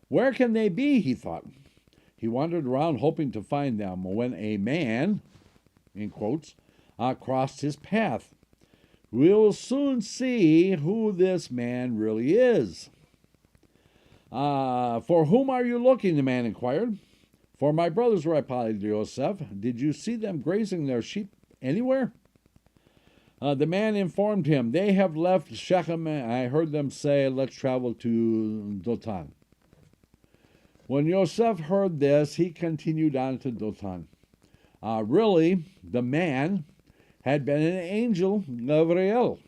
Where can they be, he thought. He wandered around hoping to find them when a man, in quotes, crossed his path. We'll soon see who this man really is. For whom are you looking? The man inquired. For my brothers, replied Yosef. Did you see them grazing their sheep anywhere? The man informed him, they have left Shechem. I heard them say, let's travel to Dothan. When Yosef heard this, he continued on to Dothan. Really, the man had been an angel, Gabriel.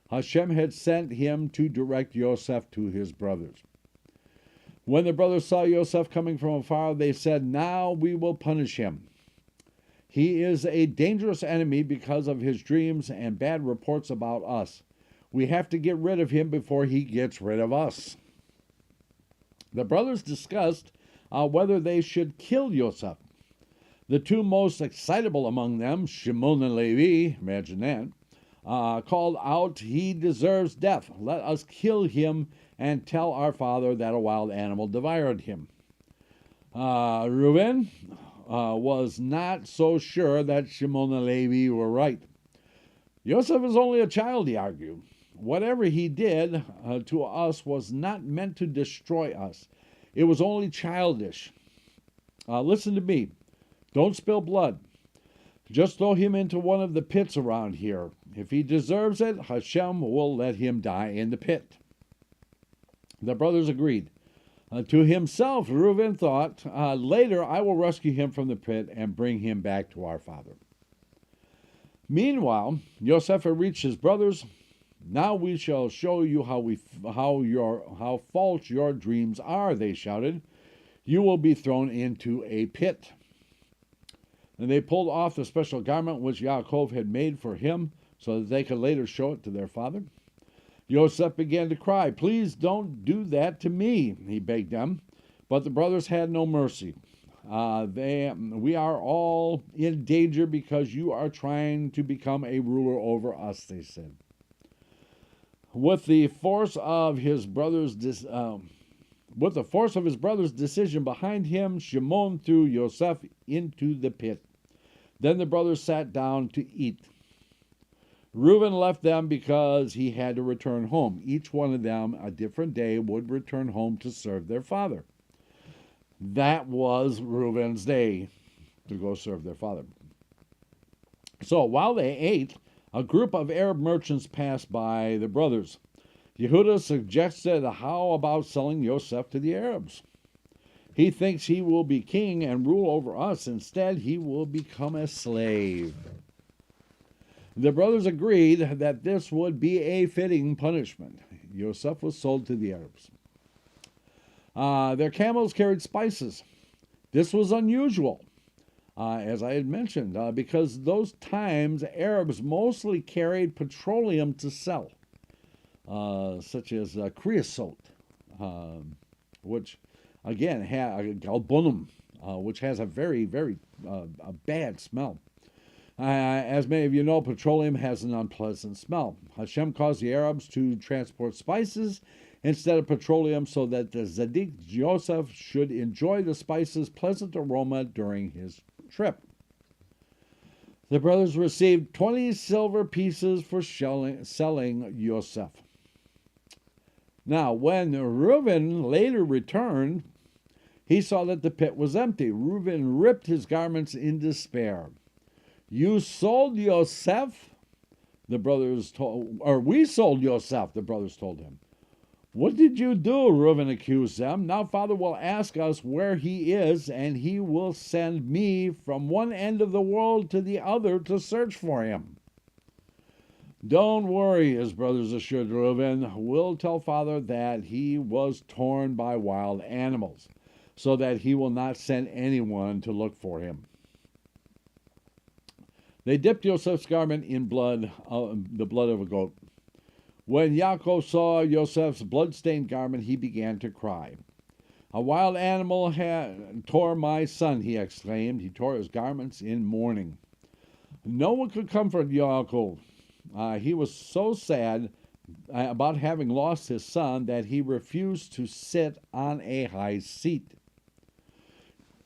Hashem had sent him to direct Yosef to his brothers. When the brothers saw Yosef coming from afar, they said, now we will punish him. He is a dangerous enemy because of his dreams and bad reports about us. We have to get rid of him before he gets rid of us. The brothers discussed whether they should kill Yosef. The two most excitable among them, Shimon and Levi, imagine that, called out, he deserves death. Let us kill him and tell our father that a wild animal devoured him. Reuben was not so sure that Shimon and Levi were right. Yosef is only a child, he argued. Whatever he did to us was not meant to destroy us. It was only childish. Listen to me. Don't spill blood. Just throw him into one of the pits around here. If he deserves it, Hashem will let him die in the pit. The brothers agreed. To himself, Reuben thought, later I will rescue him from the pit and bring him back to our father. Meanwhile, Yosef had reached his brothers. Now we shall show you how false your dreams are, they shouted. You will be thrown into a pit. And they pulled off the special garment which Yaakov had made for him so that they could later show it to their father. Yosef began to cry, please don't do that to me, he begged them. But the brothers had no mercy. We are all in danger because you are trying to become a ruler over us, they said. With the force of his brother's decision behind him, Shimon threw Yosef into the pit. Then the brothers sat down to eat. Reuben left them because he had to return home. Each one of them, a different day, would return home to serve their father. That was Reuben's day to go serve their father. So while they ate, a group of Arab merchants passed by the brothers. Yehuda suggested, how about selling Yosef to the Arabs? He thinks he will be king and rule over us. Instead, he will become a slave. The brothers agreed that this would be a fitting punishment. Yosef was sold to the Arabs. Their camels carried spices. This was unusual, as I had mentioned, because those times Arabs mostly carried petroleum to sell, such as creosote, which, again, galbunum, which has a very, very a bad smell. As many of you know, petroleum has an unpleasant smell. Hashem caused the Arabs to transport spices instead of petroleum so that the Tzaddik Yosef should enjoy the spices' pleasant aroma during his trip. The brothers received 20 silver pieces for selling Yosef. Now, when Reuben later returned, he saw that the pit was empty. Reuben ripped his garments in despair. You sold Yosef? The brothers told, or we sold Yosef, the brothers told him. What did you do? Reuben accused them. Now Father will ask us where he is, and he will send me from one end of the world to the other to search for him. Don't worry, his brothers assured Reuben. We'll tell Father that he was torn by wild animals, so that he will not send anyone to look for him. They dipped Yosef's garment in blood, the blood of a goat. When Yaakov saw Yosef's blood-stained garment, he began to cry. A wild animal tore my son, he exclaimed. He tore his garments in mourning. No one could comfort Yaakov. He was so sad about having lost his son that he refused to sit on a high seat.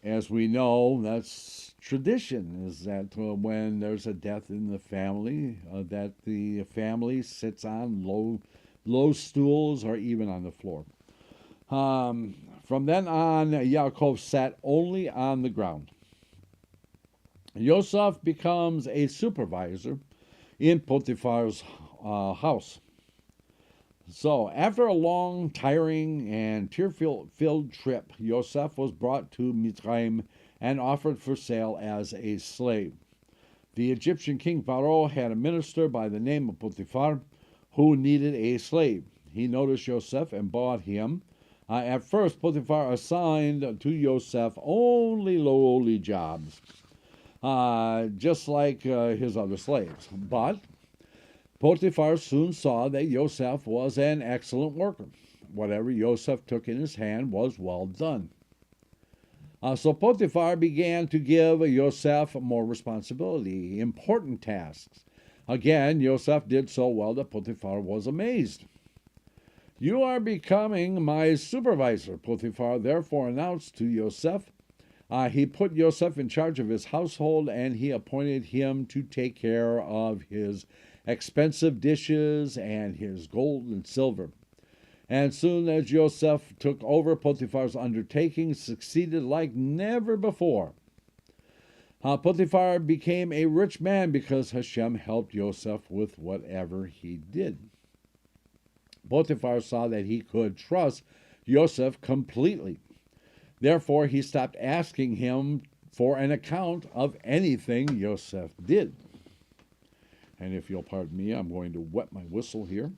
As we know, that's tradition, is that when there's a death in the family, that the family sits on low stools or even on the floor. From then on, Yaakov sat only on the ground. Yosef becomes a supervisor in Potiphar's house. So, after a long, tiring, and tear-filled trip, Yosef was brought to Mitzrayim and offered for sale as a slave. The Egyptian king Pharaoh had a minister by the name of Potiphar who needed a slave. He noticed Yosef and bought him. At first, Potiphar assigned to Yosef only lowly jobs, just like his other slaves. But Potiphar soon saw that Yosef was an excellent worker. Whatever Yosef took in his hand was well done. So Potiphar began to give Yosef more responsibility, important tasks. Again, Yosef did so well that Potiphar was amazed. You are becoming my supervisor, Potiphar therefore announced to Yosef. He put Yosef in charge of his household, and he appointed him to take care of his expensive dishes and his gold and silver. And soon as Yosef took over, Potiphar's undertaking succeeded like never before. Potiphar became a rich man because Hashem helped Yosef with whatever he did. Potiphar saw that he could trust Yosef completely. Therefore, he stopped asking him for an account of anything Yosef did. And if you'll pardon me, I'm going to wet my whistle here.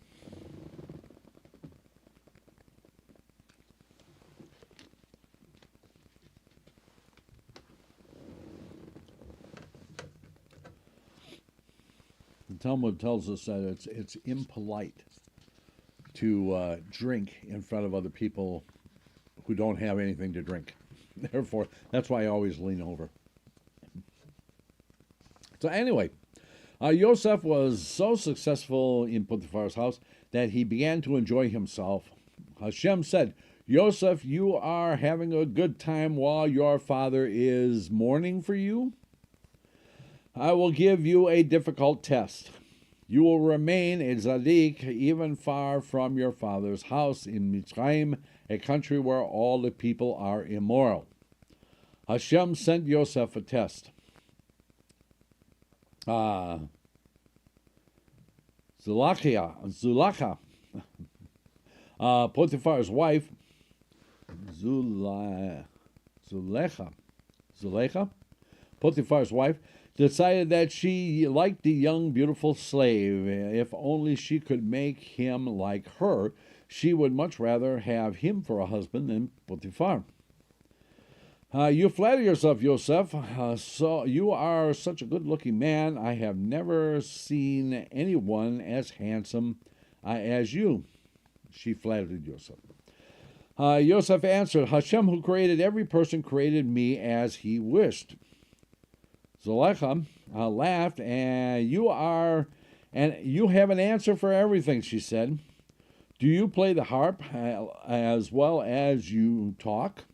The Talmud tells us that it's impolite to drink in front of other people who don't have anything to drink. Therefore, that's why I always lean over. So anyway, Yosef was so successful in Potiphar's house that he began to enjoy himself. Hashem said, Yosef, you are having a good time while your father is mourning for you. I will give you a difficult test. You will remain a tzaddik even far from your father's house in Mitzrayim, a country where all the people are immoral. Hashem sent Yosef a test. Zulacha, Potiphar's wife, Zulecha, Potiphar's wife, decided that she liked the young, beautiful slave. If only she could make him like her, she would much rather have him for a husband than Potiphar. You flatter yourself, Yosef. So you are such a good-looking man. I have never seen anyone as handsome as you. She flattered Yosef. Yosef answered, Hashem, who created every person, created me as he wished. Zulacha laughed, and you have an answer for everything, she said. Do you play the harp as well as you talk?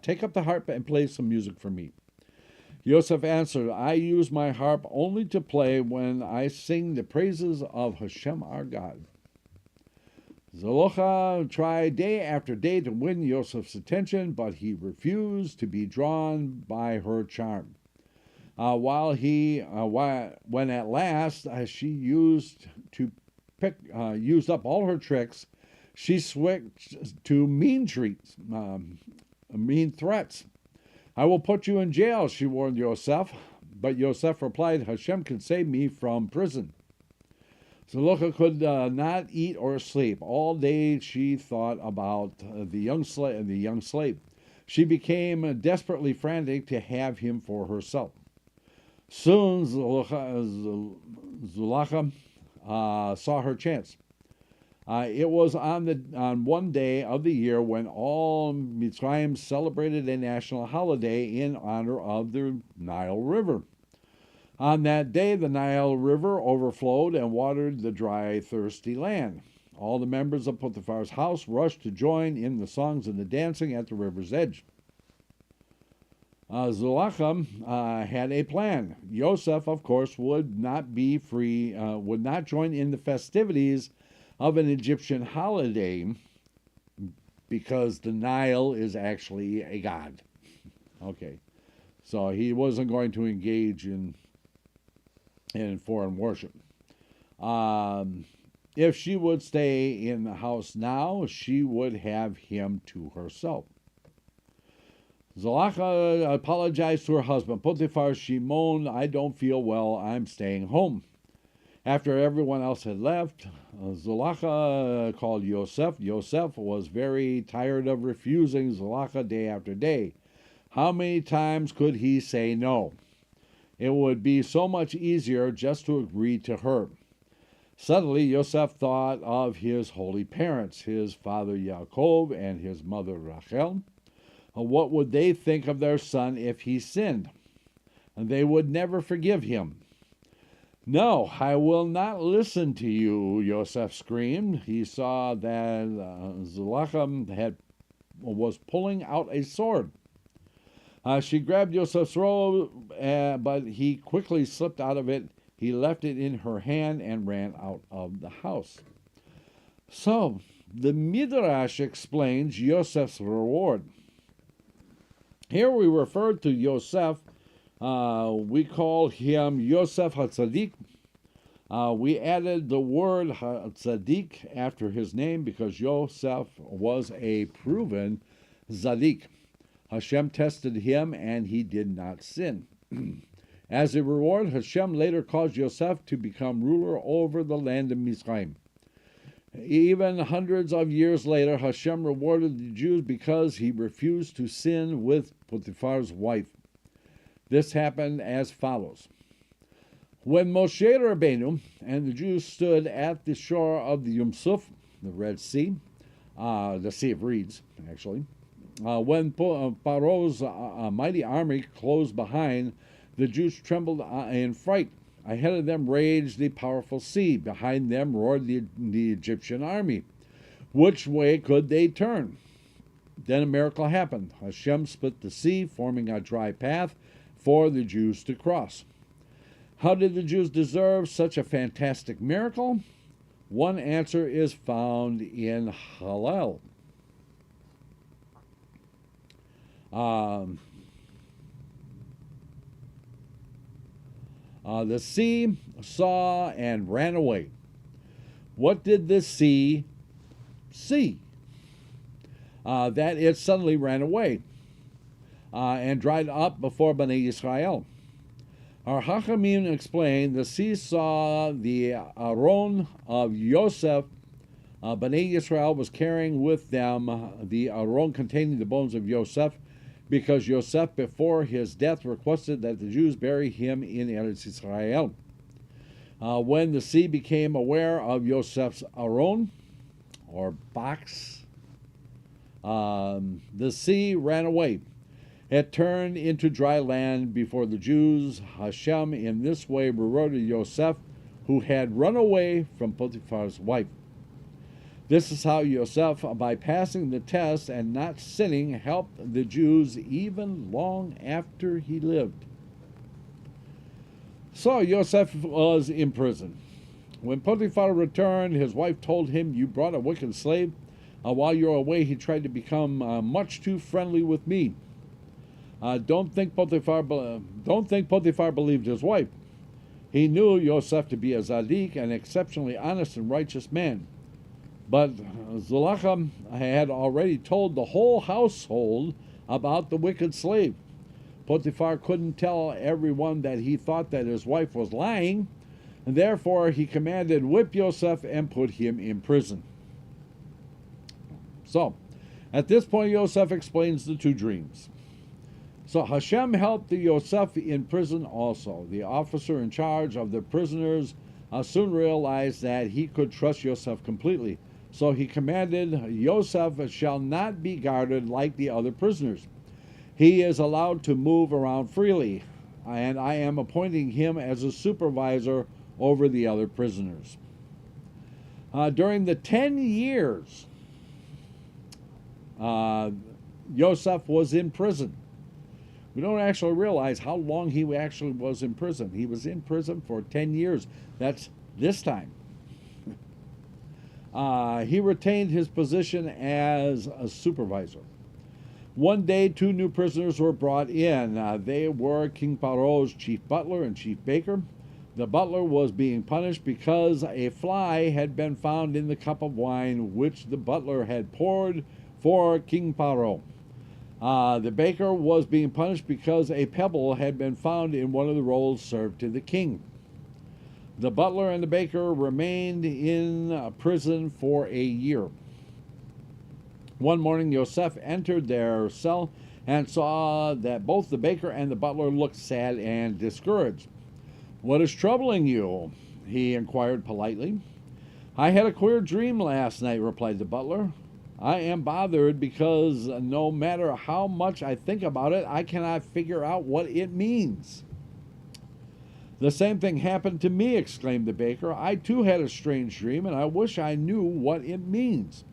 Take up the harp and play some music for me. Yosef answered, I use my harp only to play when I sing the praises of Hashem our God. Zulacha tried day after day to win Yosef's attention, but he refused to be drawn by her charm. When at last she used up all her tricks, she switched to mean threats. I will put you in jail, she warned Yosef, but Yosef replied, Hashem can save me from prison. Zulacha could not eat or sleep. All day she thought about the young slave. She became desperately frantic to have him for herself. Soon Zulacha saw her chance. It was on one day of the year when all Mitzrayim celebrated a national holiday in honor of the Nile River. On that day, the Nile River overflowed and watered the dry, thirsty land. All the members of Potiphar's house rushed to join in the songs and the dancing at the river's edge. Zulacha had a plan. Yosef, of course, would not join in the festivities of an Egyptian holiday because the Nile is actually a god. Okay, so he wasn't going to engage in foreign worship. If she would stay in the house now, she would have him to herself. Zulacha apologized to her husband. Potiphar, she moaned, I don't feel well, I'm staying home. After everyone else had left, Zulacha called Yosef. Yosef was very tired of refusing Zulacha day after day. How many times could he say no? It would be so much easier just to agree to her. Suddenly, Yosef thought of his holy parents, his father Yaakov and his mother Rachel. What would they think of their son if he sinned? And they would never forgive him. No, I will not listen to you, Yosef screamed. He saw that Zulacha was pulling out a sword. She grabbed Yosef's robe, but he quickly slipped out of it. He left it in her hand and ran out of the house. So, the Midrash explains Yosef's reward. Here we refer to Yosef. We call him Yosef HaTzadik. We added the word HaTzadik after his name because Yosef was a proven Zadik. Hashem tested him and he did not sin. As a reward, Hashem later caused Yosef to become ruler over the land of Mitzrayim. Even hundreds of years later, Hashem rewarded the Jews because he refused to sin with Potiphar's wife. This happened as follows. When Moshe Rabbeinu and the Jews stood at the shore of the Yom Suf, the Red Sea, the Sea of Reeds, actually, when Paro's mighty army closed behind, the Jews trembled in fright. Ahead of them raged the powerful sea. Behind them roared the Egyptian army. Which way could they turn? Then a miracle happened. Hashem split the sea, forming a dry path for the Jews to cross. How did the Jews deserve such a fantastic miracle? One answer is found in Hallel. The sea saw and ran away. What did the sea see? That it suddenly ran away and dried up before Bnei Yisrael. Our Hachamim explained the sea saw the Aron of Yosef Bnei Yisrael was carrying with them the aron containing the bones of Yosef, because Yosef, before his death, requested that the Jews bury him in Eretz Israel. When the sea became aware of Yosef's aron, or box, the sea ran away. It turned into dry land before the Jews. Hashem in this way rewarded Yosef, who had run away from Potiphar's wife. This is how Yosef, by passing the test and not sinning, helped the Jews even long after he lived. So Yosef was in prison. When Potiphar returned, his wife told him, "You brought a wicked slave. While you're away, he tried to become much too friendly with me." Don't think Potiphar believed his wife. He knew Yosef to be a tzaddik, an exceptionally honest and righteous man. But Zulacha had already told the whole household about the wicked slave. Potiphar couldn't tell everyone that he thought that his wife was lying, and therefore he commanded, "Whip Yosef and put him in prison." So, at this point, Yosef explains the two dreams. So Hashem helped the Yosef in prison also. The officer in charge of the prisoners soon realized that he could trust Yosef completely. So he commanded, "Yosef shall not be guarded like the other prisoners. He is allowed to move around freely, and I am appointing him as a supervisor over the other prisoners." During the 10 years Yosef was in prison, we don't actually realize how long he actually was in prison. He was in prison for 10 years. That's this time. He retained his position as a supervisor. One day, two new prisoners were brought in. They were King Paro's chief butler and chief baker. The butler was being punished because a fly had been found in the cup of wine which the butler had poured for King Paro. The baker was being punished because a pebble had been found in one of the rolls served to the king. The butler and the baker remained in prison for a year. One morning, Yosef entered their cell and saw that both the baker and the butler looked sad and discouraged. "What is troubling you?" he inquired politely. "I had a queer dream last night," replied the butler. "I am bothered because no matter how much I think about it, I cannot figure out what it means." "The same thing happened to me," exclaimed the baker. "I too had a strange dream, and I wish I knew what it means."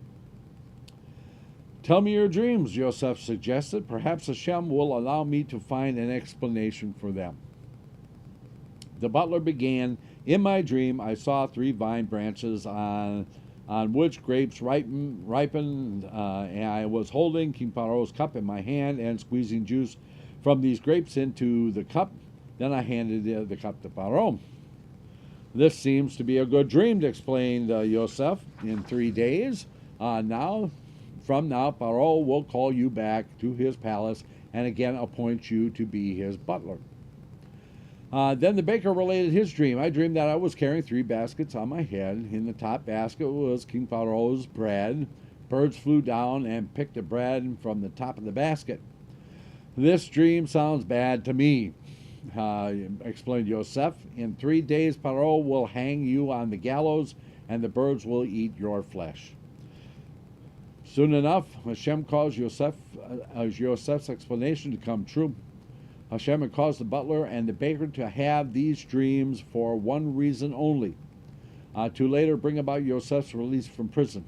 "Tell me your dreams," Yosef suggested. "Perhaps Hashem will allow me to find an explanation for them." The butler began, "In my dream, I saw 3 vine branches on which grapes ripened, and I was holding King Paro's cup in my hand and squeezing juice from these grapes into the cup. Then I handed the cup to Paro." "This seems to be a good dream," explained Yosef. "In 3 days, from now, Paro will call you back to his palace and again appoint you to be his butler." Then the baker related his dream. "I dreamed that I was carrying 3 baskets on my head. In the top basket was King Paro's bread. Birds flew down and picked the bread from the top of the basket." "This dream sounds bad to me," explained Yosef. "In 3 days, Paro will hang you on the gallows, and the birds will eat your flesh." Soon enough, Hashem caused Yosef's explanation to come true. Hashem had caused the butler and the baker to have these dreams for one reason only, to later bring about Yosef's release from prison.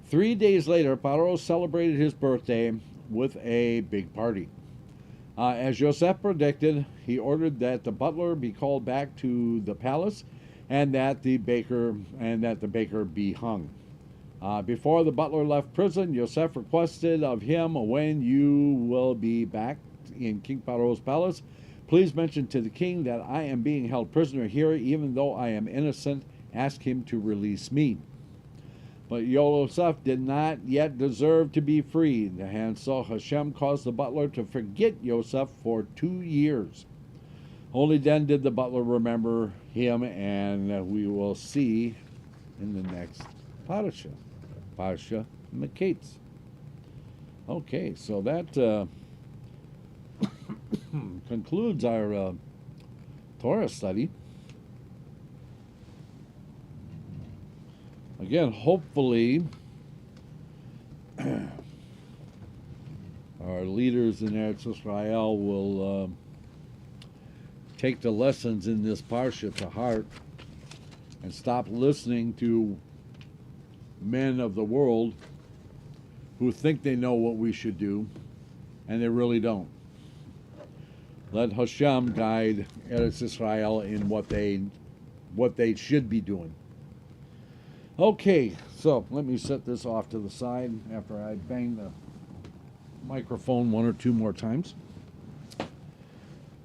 3 days later, Paro celebrated his birthday with a big party. As Yosef predicted, he ordered that the butler be called back to the palace and that the baker be hung. Before the butler left prison, Yosef requested of him, "When you will be back in King Paro's palace, please mention to the king that I am being held prisoner here, even though I am innocent. Ask him to release me." But Yosef did not yet deserve to be freed, and so Hashem caused the butler to forget Yosef for 2 years. Only then did the butler remember him, and we will see in the next Parshah, Parshah Miketz. Okay, so that concludes our Torah study. Again, hopefully, our leaders in Eretz Israel will take the lessons in this Parsha to heart and stop listening to men of the world who think they know what we should do, and they really don't. Let Hashem guide Eretz Israel in what they should be doing. Okay, so let me set this off to the side after I bang the microphone one or two more times.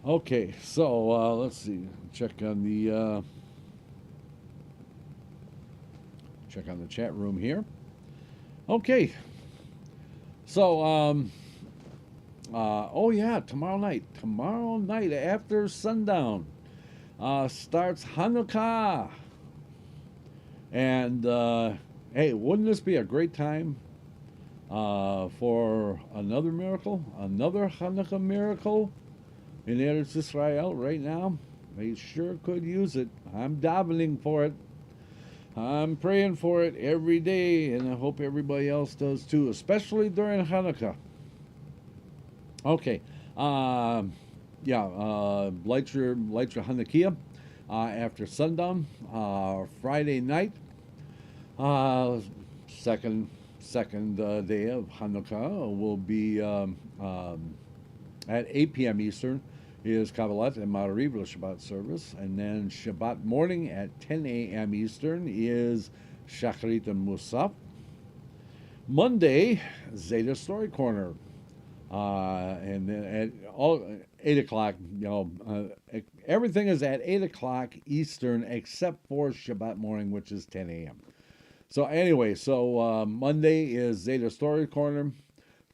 Okay, so let's see. Check on the chat room here. Okay, so oh yeah, tomorrow night after sundown starts Hanukkah. And hey, wouldn't this be a great time for another miracle, another Hanukkah miracle in Eretz Israel right now? They sure could use it. I'm davening for it. I'm praying for it every day, and I hope everybody else does too, especially during Hanukkah. Okay, light your Hanukkah after sundown, Friday night, second day of Hanukkah will be at 8 p.m. Eastern is Kabbalat and Ma'ariv Shabbat service, and then Shabbat morning at 10 a.m. Eastern is Shacharit and Musaf. Monday, Zeta Story Corner, and then at 8 o'clock. Everything is at 8 o'clock Eastern except for Shabbat morning, which is 10 a.m. So anyway, Monday is Zeta Story Corner.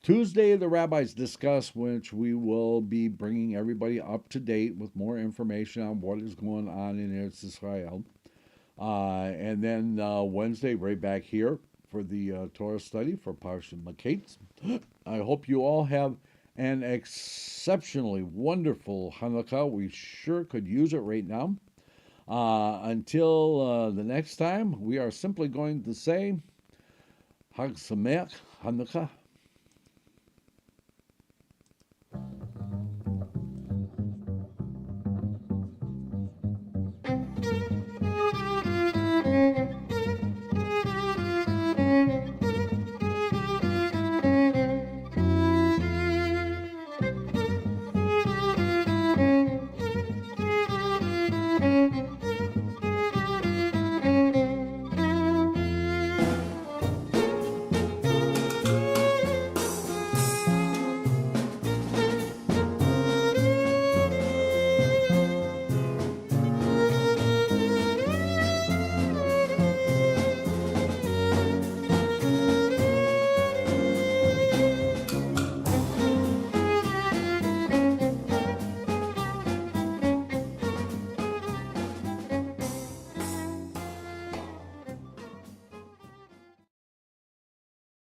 Tuesday, the rabbis discuss, which we will be bringing everybody up to date with more information on what is going on in Eretz Israel. And then Wednesday, right back here for the Torah study for Parshah Miketz. I hope you all have an exceptionally wonderful Hanukkah. We sure could use it right now. Until the next time, we are simply going to say Hag Sameach Hanukkah